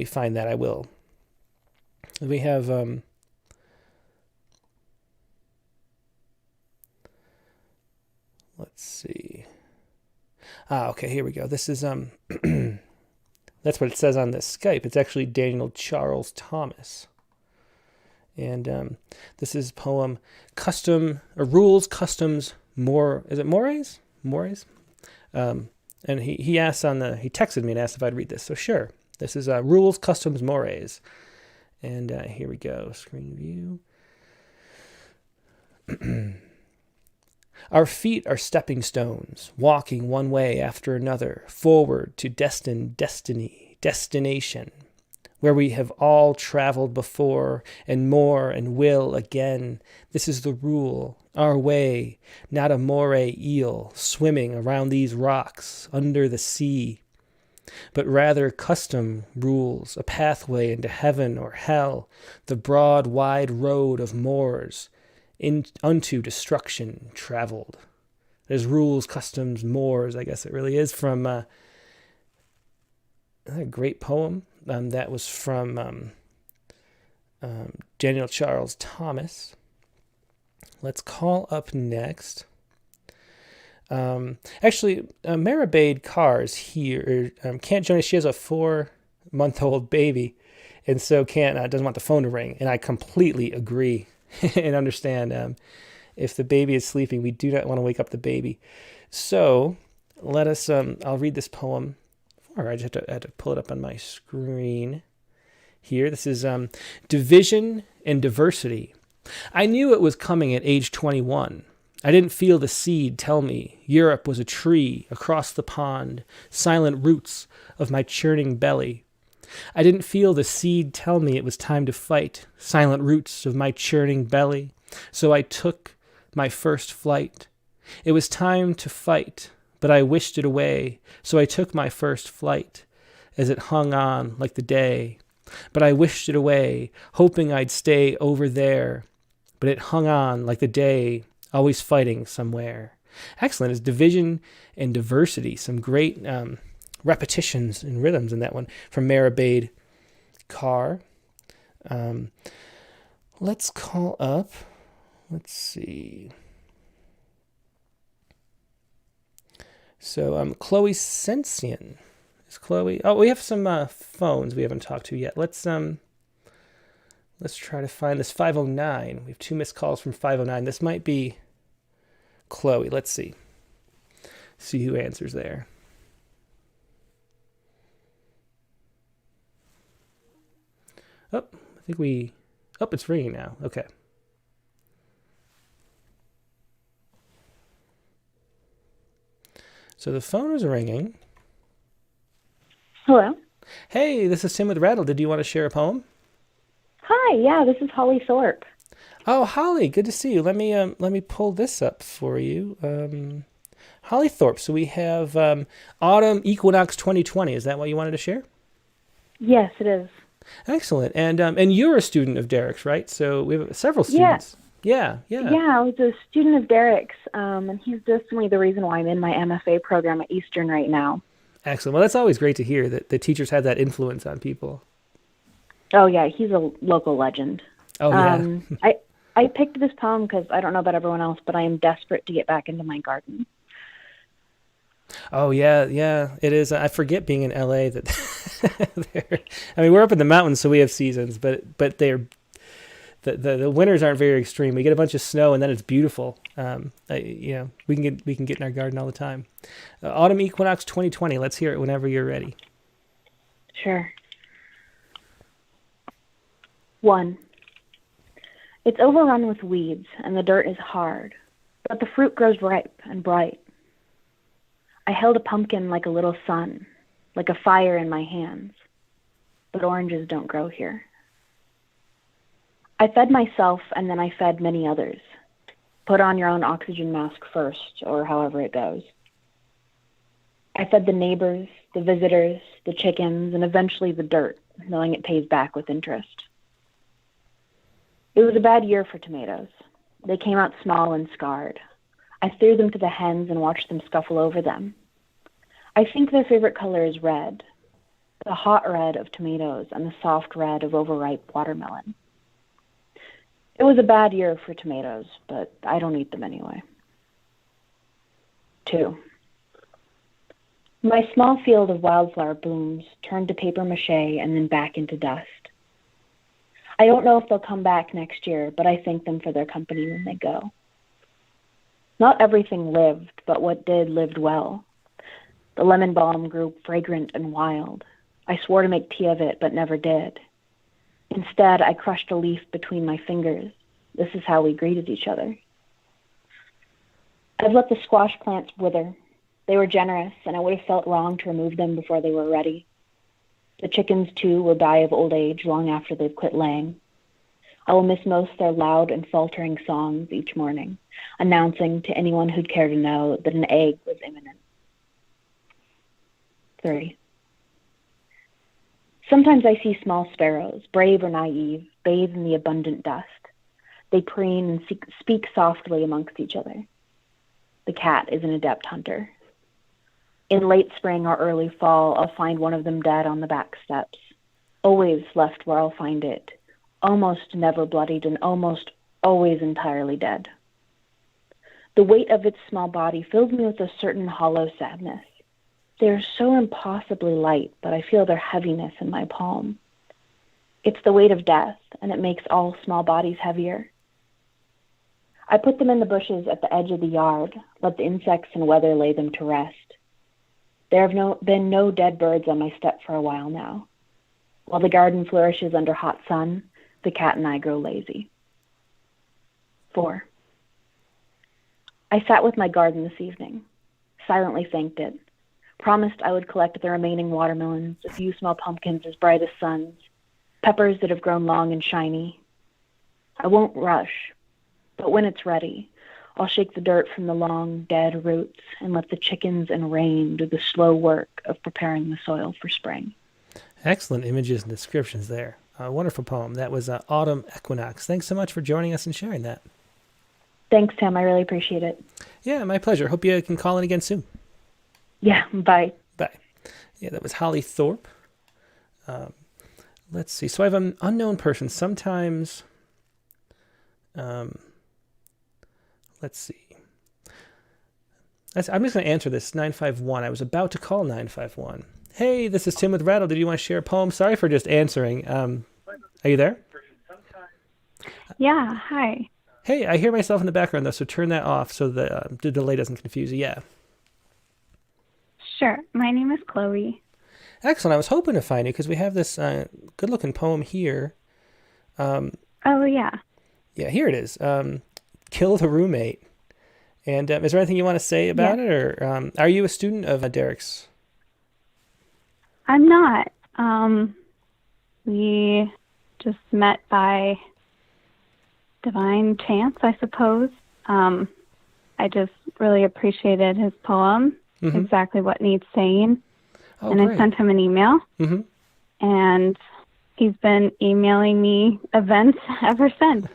find that. I will. We have let's see. Okay, here we go. This is that's what it says on this Skype. It's actually Daniel Charles Thomas. And this is poem Rules, Customs, More. Is it Mores? Mores? And he asked he texted me and asked if I'd read this. So sure. This is Rules, Customs, Mores. And here we go. Screen view. Our feet are stepping stones, walking one way after another, forward to destination, where we have all traveled before, and more, and will again. This is the rule, our way, not a moray eel swimming around these rocks under the sea, but rather custom rules, a pathway into heaven or hell, the broad, wide road of moors, unto destruction traveled. There's rules, customs, mores. I guess it really is from a great poem. That was from Daniel Charles Thomas. Let's call up next. Actually, Marabade Kaur is here. Can't join us. She has a 4-month-old baby, and so doesn't want the phone to ring. And I completely agree. And understand if the baby is sleeping, we do not want to wake up the baby. So let us, I'll read this poem. Or I just had to pull it up on my screen here. This is Division and Diversity. I knew it was coming at age 21. I didn't feel the seed tell me Europe was a tree across the pond, silent roots of my churning belly. I didn't feel the seed tell me it was time to fight, silent roots of my churning belly. So I took my first flight. It was time to fight, but I wished it away. So I took my first flight, as it hung on like the day. But I wished it away, hoping I'd stay over there. But it hung on like the day, always fighting somewhere. Excellent. It's Division and Diversity. Some great repetitions and rhythms in that one from Marabade Kaur. Let's call up. Let's see. So Chloe Sension. Is Chloe? Oh, we have some phones we haven't talked to yet. Let's try to find this 509. We have 2 missed calls from 509. This might be Chloe. Let's see. See who answers there. Oh, I think it's ringing now. Okay. So the phone is ringing. Hello. Hey, this is Tim with Rattle. Did you want to share a poem? Hi, yeah, this is Holly Thorpe. Oh, Holly, good to see you. Let me pull this up for you. Holly Thorpe. So we have Autumn Equinox 2020. Is that what you wanted to share? Yes, it is. Excellent. And you're a student of Derek's, right? So we have several students. Yeah. Yeah, I was a student of Derek's, and he's definitely the reason why I'm in my MFA program at Eastern right now. Excellent. Well, that's always great to hear that the teachers have that influence on people. Oh yeah, he's a local legend. Oh yeah. I picked this poem because I don't know about everyone else, but I am desperate to get back into my garden. Oh yeah, it is. I forget being in LA that I mean, we're up in the mountains, so we have seasons, but they're the winters aren't very extreme. We get a bunch of snow, and then it's beautiful. We can get in our garden all the time. Autumn Equinox 2020. Let's hear it whenever you're ready. Sure. 1. It's overrun with weeds, and the dirt is hard, but the fruit grows ripe and bright. I held a pumpkin like a little sun, like a fire in my hands, but oranges don't grow here. I fed myself, and then I fed many others. Put on your own oxygen mask first, or however it goes. I fed the neighbors, the visitors, the chickens, and eventually the dirt, knowing it pays back with interest. It was a bad year for tomatoes. They came out small and scarred. I threw them to the hens and watched them scuffle over them. I think their favorite color is red, the hot red of tomatoes and the soft red of overripe watermelon. It was a bad year for tomatoes, but I don't eat them anyway. 2. My small field of wildflower blooms turned to paper mache and then back into dust. I don't know if they'll come back next year, but I thank them for their company when they go. Not everything lived, but what did lived well. The lemon balm grew fragrant and wild. I swore to make tea of it, but never did. Instead, I crushed a leaf between my fingers. This is how we greeted each other. I've let the squash plants wither. They were generous, and I would have felt wrong to remove them before they were ready. The chickens, too, will die of old age long after they've quit laying. I will miss most their loud and faltering songs each morning, announcing to anyone who'd care to know that an egg was imminent. 3. Sometimes I see small sparrows, brave or naive, bathe in the abundant dust. They preen and speak softly amongst each other. The cat is an adept hunter. In late spring or early fall, I'll find one of them dead on the back steps, always left where I'll find it, almost never bloodied and almost always entirely dead. The weight of its small body fills me with a certain hollow sadness. They are so impossibly light, but I feel their heaviness in my palm. It's the weight of death, and it makes all small bodies heavier. I put them in the bushes at the edge of the yard, let the insects and weather lay them to rest. There have been no dead birds on my step for a while now. While the garden flourishes under hot sun, the cat and I grow lazy. 4. I sat with my garden this evening, silently thanked it, promised I would collect the remaining watermelons, a few small pumpkins as bright as suns, peppers that have grown long and shiny. I won't rush, but when it's ready, I'll shake the dirt from the long, dead roots and let the chickens and rain do the slow work of preparing the soil for spring. Excellent images and descriptions there. A wonderful poem. That was Autumn Equinox. Thanks so much for joining us and sharing that. Thanks, Tim. I really appreciate it. Yeah, my pleasure. Hope you can call in again soon. Yeah, bye. Bye. Yeah, that was Holly Thorpe. Let's see. So I have an unknown person. Sometimes... let's see. I'm just going to answer this. 951. I was about to call 951. Hey, this is Tim with Rattle. Did you want to share a poem? Sorry for just answering. Are you there? Yeah, hi. Hey, I hear myself in the background, though, so turn that off so the delay doesn't confuse you. Yeah. Sure. My name is Chloe. Excellent. I was hoping to find you because we have this good-looking poem here. Oh, yeah. Yeah, here it is. Kill the Roommate. And is there anything you want to say about it? Or are you a student of Derek's? I'm not. We just met by divine chance, I suppose. I just really appreciated his poem, exactly what needs saying. Oh, and great. I sent him an email. And he's been emailing me events ever since.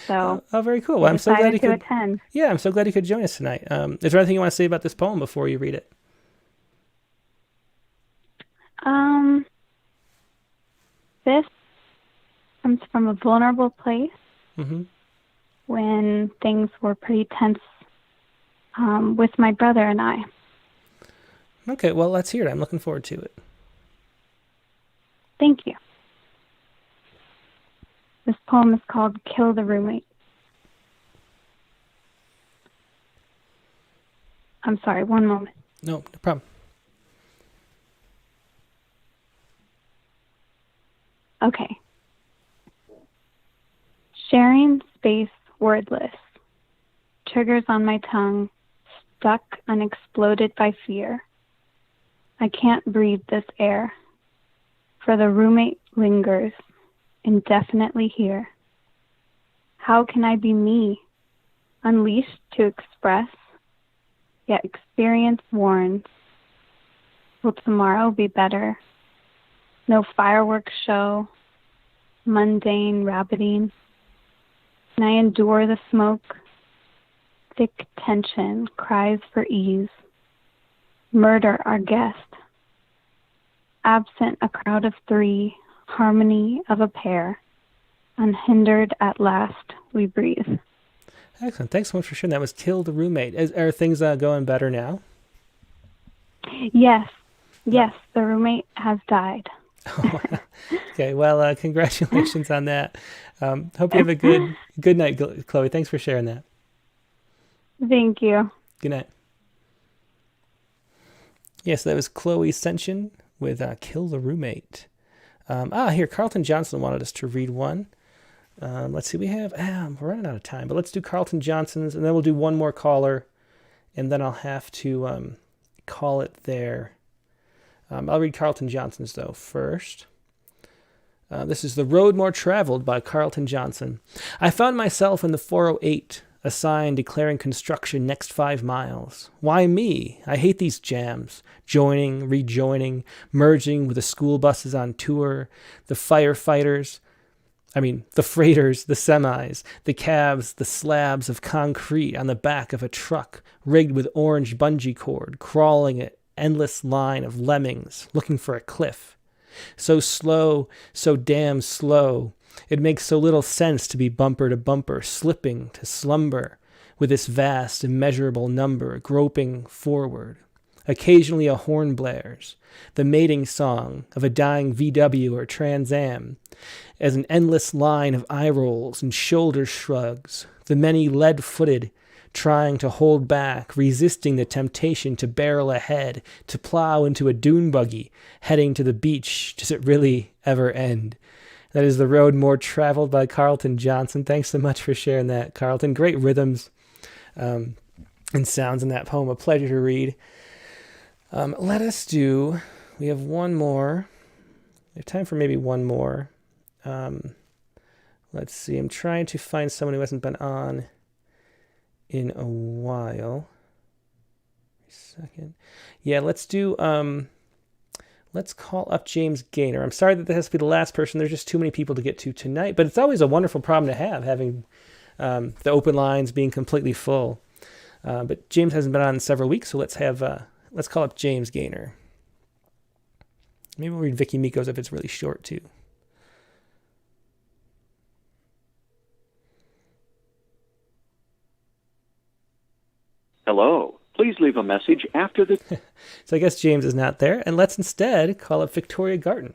So oh, very cool. Well, I'm so glad you could attend. Yeah, I'm so glad you could join us tonight. Is there anything you want to say about this poem before you read it? This comes from a vulnerable place Mm-hmm. when things were pretty tense with my brother and I. Okay, well, let's hear it. I'm looking forward to it. Thank you. This poem is called Kill the Roommate. I'm sorry, one moment. No problem. Okay. Sharing space wordless. Triggers on my tongue, stuck unexploded by fear. I can't breathe this air, for the roommate lingers indefinitely here. How can I be me, unleashed to express, yet experience warns? Will tomorrow be better? No fireworks show, mundane rabbiting. Can I endure the smoke? Thick tension cries for ease. Murder our guest. Absent a crowd of three, harmony of a pair. Unhindered at last we breathe. Excellent. Thanks so much for sharing. That was Kill the Roommate. Are things going better now? Yes, the roommate has died. Okay, well, congratulations on that. Hope you have a good night, Chloe. Thanks for sharing that. Thank you. Good night. Yes, that was Chloe Sension with Kill the Roommate. Here, Carlton Johnson wanted us to read one. Let's see, we have, we're running out of time, but let's do Carlton Johnson's, and then we'll do one more caller, and then I'll have to call it there. I'll read Carlton Johnson's, though, first. This is The Road More Traveled by Carlton Johnson. I found myself in the 408, a sign declaring construction next 5 miles. Why me? I hate these jams. Joining, rejoining, merging with the school buses on tour, the firefighters, the freighters, the semis, the cabs, the slabs of concrete on the back of a truck rigged with orange bungee cord, crawling an endless line of lemmings looking for a cliff. So slow, so damn slow. It makes so little sense to be bumper to bumper, slipping to slumber with this vast, immeasurable number groping forward. Occasionally a horn blares, the mating song of a dying VW or Trans Am, as an endless line of eye rolls and shoulder shrugs, the many lead-footed trying to hold back, resisting the temptation to barrel ahead, to plow into a dune buggy, heading to the beach. Does it really ever end? That is The Road More Traveled by Carlton Johnson. Thanks so much for sharing that, Carlton. Great rhythms and sounds in that poem. A pleasure to read. We have one more. We have time for maybe one more. Let's see. I'm trying to find someone who hasn't been on in a while. Second. Yeah, let's do, let's call up James Gaynor. I'm sorry that has to be the last person. There's just too many people to get to tonight, but it's always a wonderful problem to have, having the open lines being completely full. But James hasn't been on in several weeks, so let's call up James Gaynor. Maybe we'll read Vicki Miko's if it's really short, too. Hello. Please leave a message after the... So I guess James is not there. And let's instead call up Victoria Garten.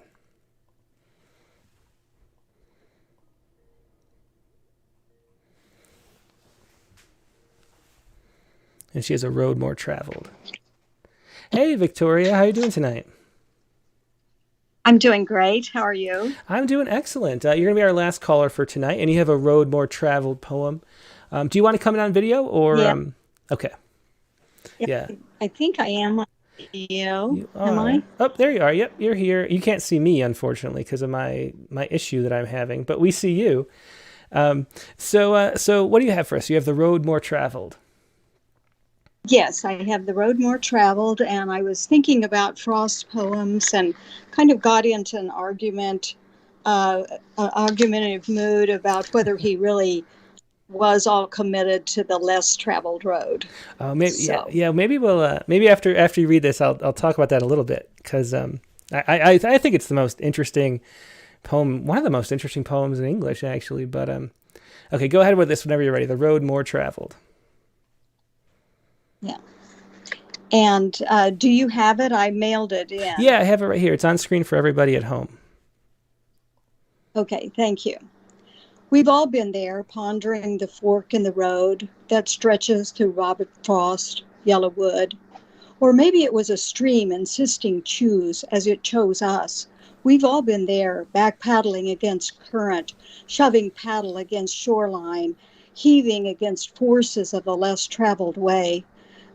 And she has A Road More Traveled. Hey, Victoria. How are you doing tonight? I'm doing great. How are you? I'm doing excellent. You're going to be our last caller for tonight, and you have A Road More Traveled poem. Do you want to come in on video? Or Yeah. Okay. Yeah. I think I am. You Am are. I? Oh, there you are. Yep, you're here. You can't see me, unfortunately, because of my issue that I'm having, but we see you. So what do you have for us? You have The Road More Traveled. Yes, I have The Road More Traveled, and I was thinking about Frost poems and kind of got into an argumentative mood about whether he really was all committed to the less traveled road. Maybe maybe we'll maybe after you read this, I'll talk about that a little bit, because I think it's the most interesting poem, one of the most interesting poems in English, actually. But okay, go ahead with this whenever you're ready. The Road More Traveled. Yeah. And do you have it? I mailed it in. Yeah, I have it right here. It's on screen for everybody at home. Okay, thank you. We've all been there, pondering the fork in the road that stretches through Robert Frost, Yellow Wood. Or maybe it was a stream insisting choose as it chose us. We've all been there, back paddling against current, shoving paddle against shoreline, heaving against forces of a less traveled way.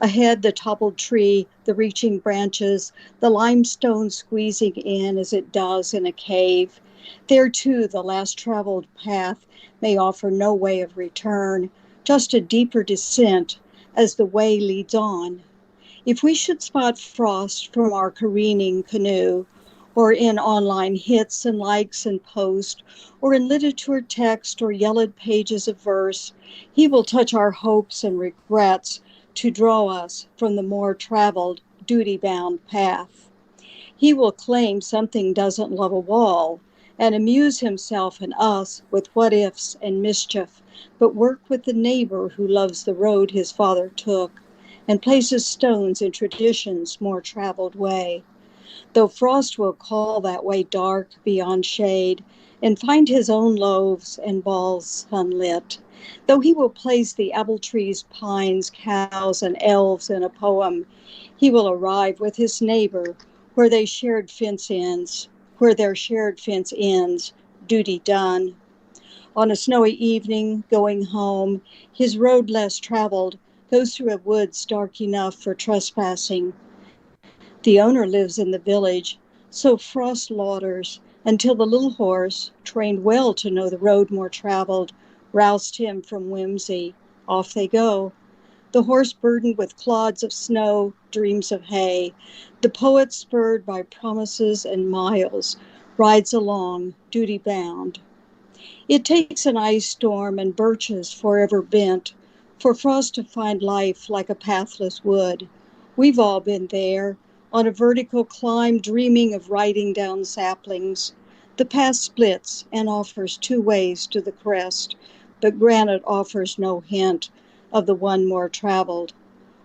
Ahead, the toppled tree, the reaching branches, the limestone squeezing in as it does in a cave. There, too, the last traveled path may offer no way of return, just a deeper descent as the way leads on. If we should spot Frost from our careening canoe, or in online hits and likes and posts, or in literature text or yellowed pages of verse, he will touch our hopes and regrets to draw us from the more traveled, duty-bound path. He will claim something doesn't love a wall, and amuse himself and us with what-ifs and mischief, but work with the neighbor who loves the road his father took, and places stones in tradition's more traveled way. Though Frost will call that way dark beyond shade, and find his own loaves and balls sunlit, though he will place the apple trees, pines, cows, and elves in a poem, he will arrive with his neighbor where their shared fence ends, duty done. On a snowy evening, going home, his road less traveled goes through a woods dark enough for trespassing. The owner lives in the village, so Frost lauders until the little horse, trained well to know the road more traveled, roused him from whimsy. Off they go. The horse burdened with clods of snow, dreams of hay. The poet spurred by promises and miles, rides along, duty-bound. It takes an ice storm and birches forever bent for Frost to find life like a pathless wood. We've all been there, on a vertical climb, dreaming of riding down saplings. The path splits and offers two ways to the crest, but granite offers no hint of the one more traveled,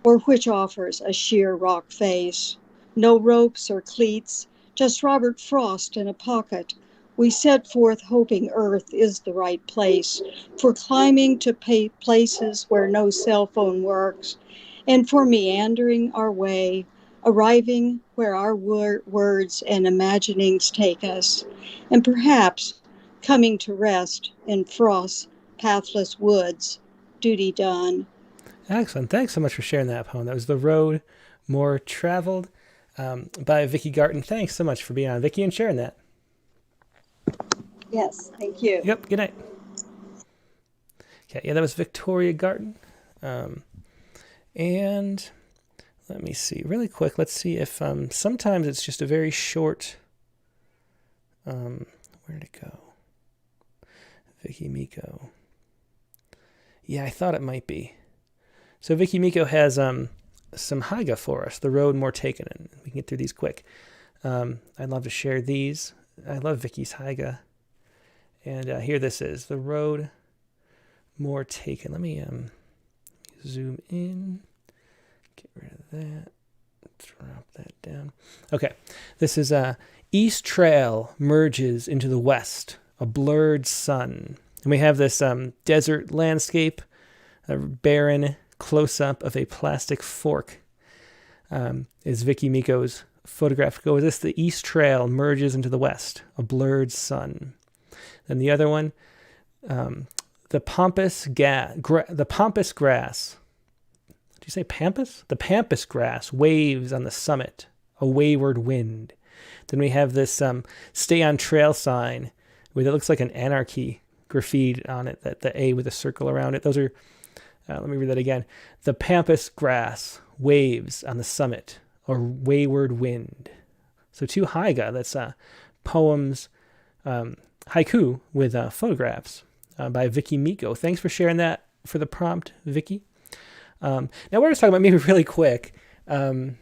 or which offers a sheer rock face. No ropes or cleats, just Robert Frost in a pocket. We set forth hoping Earth is the right place for climbing to places where no cell phone works, and for meandering our way, arriving where our words and imaginings take us, and perhaps coming to rest in Frost's pathless woods, duty done. Excellent. Thanks so much for sharing that poem. That was The Road More Traveled by Vicki Garten. Thanks so much for being on, Vicki, and sharing that. Yes, thank you. Yep, good night. Okay, yeah, that was Victoria Garten. And let me see, really quick, let's see if sometimes it's just a very short, where did it go? Vicki Miko. Yeah, I thought it might be. So Vicki Miko has some haiga for us, The Road More Taken, and we can get through these quick. I'd love to share these. I love Vicki's haiga. And here this is, The Road More Taken. Let me zoom in, get rid of that, drop that down. Okay, this is East Trail merges into the west, a blurred sun. And we have this desert landscape, a barren close-up of a plastic fork is Vicki Miko's photograph. Go with this, the East Trail merges into the west, a blurred sun. Then the other one, the pampas grass. Did you say pampas? The pampas grass waves on the summit, a wayward wind. Then we have this stay on trail sign with it looks like an anarchy graffiti on it, that the A with a circle around it. Those are, let me read that again. The pampas grass waves on the summit, a wayward wind. So two haiga, that's poems, haiku with photographs by Vicki Miko. Thanks for sharing that for the prompt, Vicki. Now we're just talking about, maybe really quick, I don't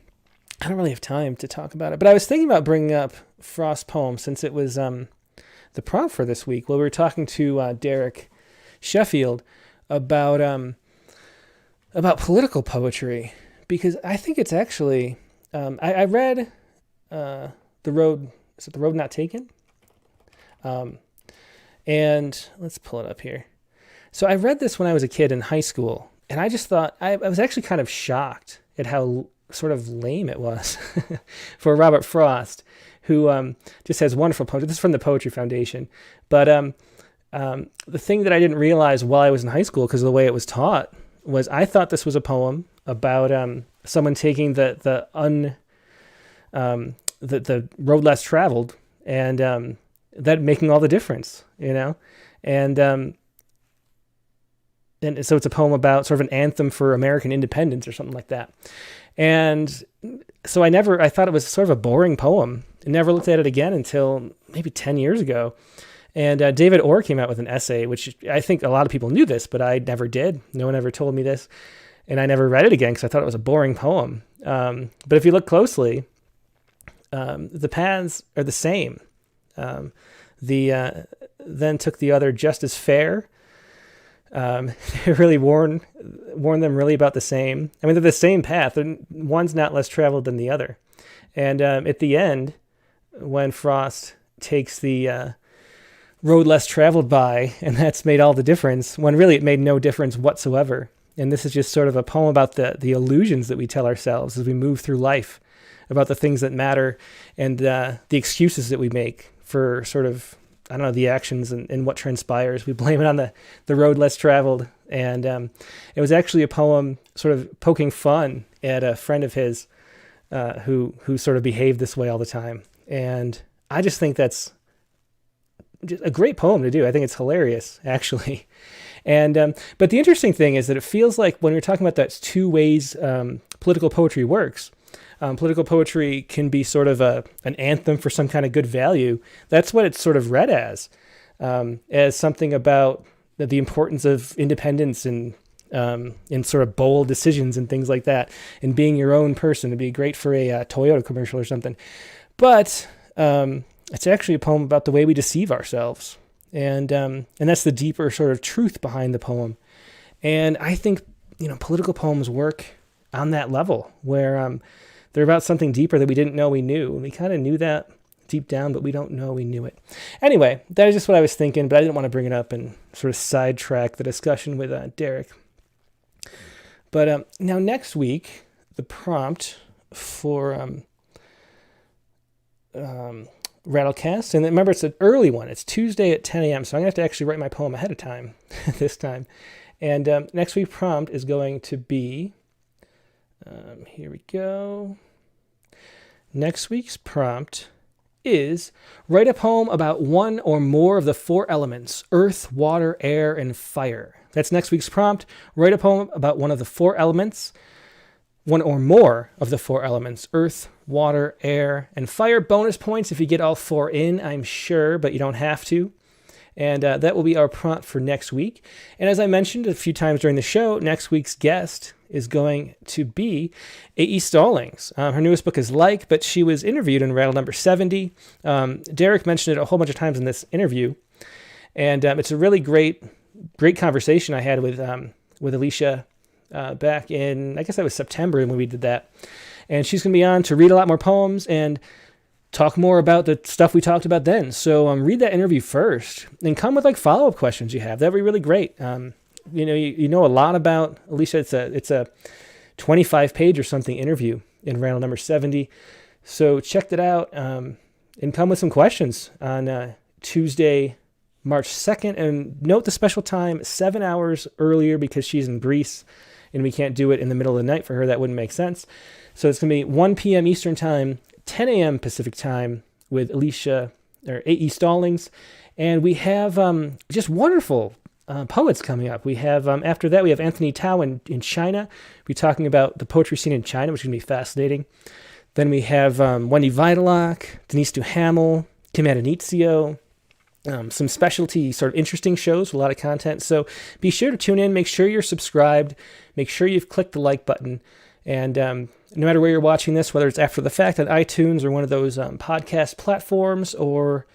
really have time to talk about it, but I was thinking about bringing up Frost's poem since it was the the prompt for this week. Well, we were talking to Derek Sheffield about political poetry, because I think it's actually, I read The Road, is it The Road Not Taken? And let's pull it up here. So I read this when I was a kid in high school, and I just thought, I was actually kind of shocked at how sort of lame it was for Robert Frost, who just has wonderful poetry. This is from the Poetry Foundation. But the thing that I didn't realize while I was in high school, because of the way it was taught, was I thought this was a poem about someone taking the road less traveled, and that making all the difference, you know? And so it's a poem about sort of an anthem for American independence or something like that. And so I thought it was sort of a boring poem. I never looked at it again until maybe 10 years ago. And David Orr came out with an essay, which I think a lot of people knew this, but I never did. No one ever told me this. And I never read it again because I thought it was a boring poem. But if you look closely, the paths are the same. Then took the other just as fair. They really warn them really about the same. I mean, they're the same path. One's not less traveled than the other. And at the end, when Frost takes the road less traveled by, and that's made all the difference, when really it made no difference whatsoever. And this is just sort of a poem about the illusions that we tell ourselves as we move through life, about the things that matter, and the excuses that we make for sort of, I don't know, the actions and what transpires. We blame it on the road less traveled. And it was actually a poem sort of poking fun at a friend of his who sort of behaved this way all the time. And I just think that's just a great poem to do. I think it's hilarious, actually. And but the interesting thing is that it feels like when we're talking about that's two ways political poetry works. Political poetry can be sort of an anthem for some kind of good value. That's what it's sort of read as something about the importance of independence and in sort of bold decisions and things like that, and being your own person. It'd be great for a Toyota commercial or something. But it's actually a poem about the way we deceive ourselves. And that's the deeper sort of truth behind the poem. And I think, political poems work on that level where they're about something deeper that we didn't know we knew. We kind of knew that deep down, but we don't know we knew it. Anyway, that is just what I was thinking, but I didn't want to bring it up and sort of sidetrack the discussion with Derek. But now next week, the prompt for Rattlecast, and remember it's an early one. It's Tuesday at 10 a.m., so I'm going to have to actually write my poem ahead of time this time. And next week's prompt is going to be, here we go. Next week's prompt is write a poem about one or more of the four elements: earth, water, air, and fire. That's next week's prompt. Write a poem about one of the four elements, one or more of the four elements: earth, water, air, and fire. Bonus points if you get all four in, I'm sure, but you don't have to. And that will be our prompt for next week. And as I mentioned a few times during the show, next week's guest is going to be A.E. Stallings. Her newest book is Like, but she was interviewed in Rattle number 70. Derek mentioned it a whole bunch of times in this interview. And it's a really great conversation I had with Alicia back in, I guess that was September when we did that. And she's going to be on to read a lot more poems and talk more about the stuff we talked about then. So read that interview first and come with like follow-up questions you have. That'd be really great. You know a lot about Alicia. It's a 25-page or something interview in Rattle number 70. So check that out and come with some questions on Tuesday, March 2nd. And note the special time, 7 hours earlier, because she's in Greece and we can't do it in the middle of the night for her. That wouldn't make sense. So it's going to be 1 p.m. Eastern time, 10 a.m. Pacific time with Alicia, or A.E. Stallings. And we have just wonderful poets coming up. We have, after that, we have Anthony Tao in China. We'll be talking about the poetry scene in China, which is going to be fascinating. Then we have Wendy Vitalock, Denise Duhamel, Kim Adenizio, some specialty sort of interesting shows with a lot of content. So be sure to tune in. Make sure you're subscribed. Make sure you've clicked the like button. And no matter where you're watching this, whether it's after the fact on iTunes or one of those podcast platforms, or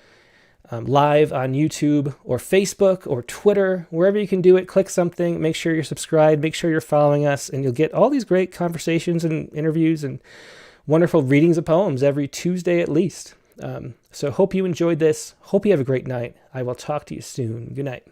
live on YouTube or Facebook or Twitter, wherever you can do it. Click something, make sure you're subscribed, make sure you're following us, and you'll get all these great conversations and interviews and wonderful readings of poems every Tuesday at least. So hope you enjoyed this. Hope you have a great night. I will talk to you soon. Good night.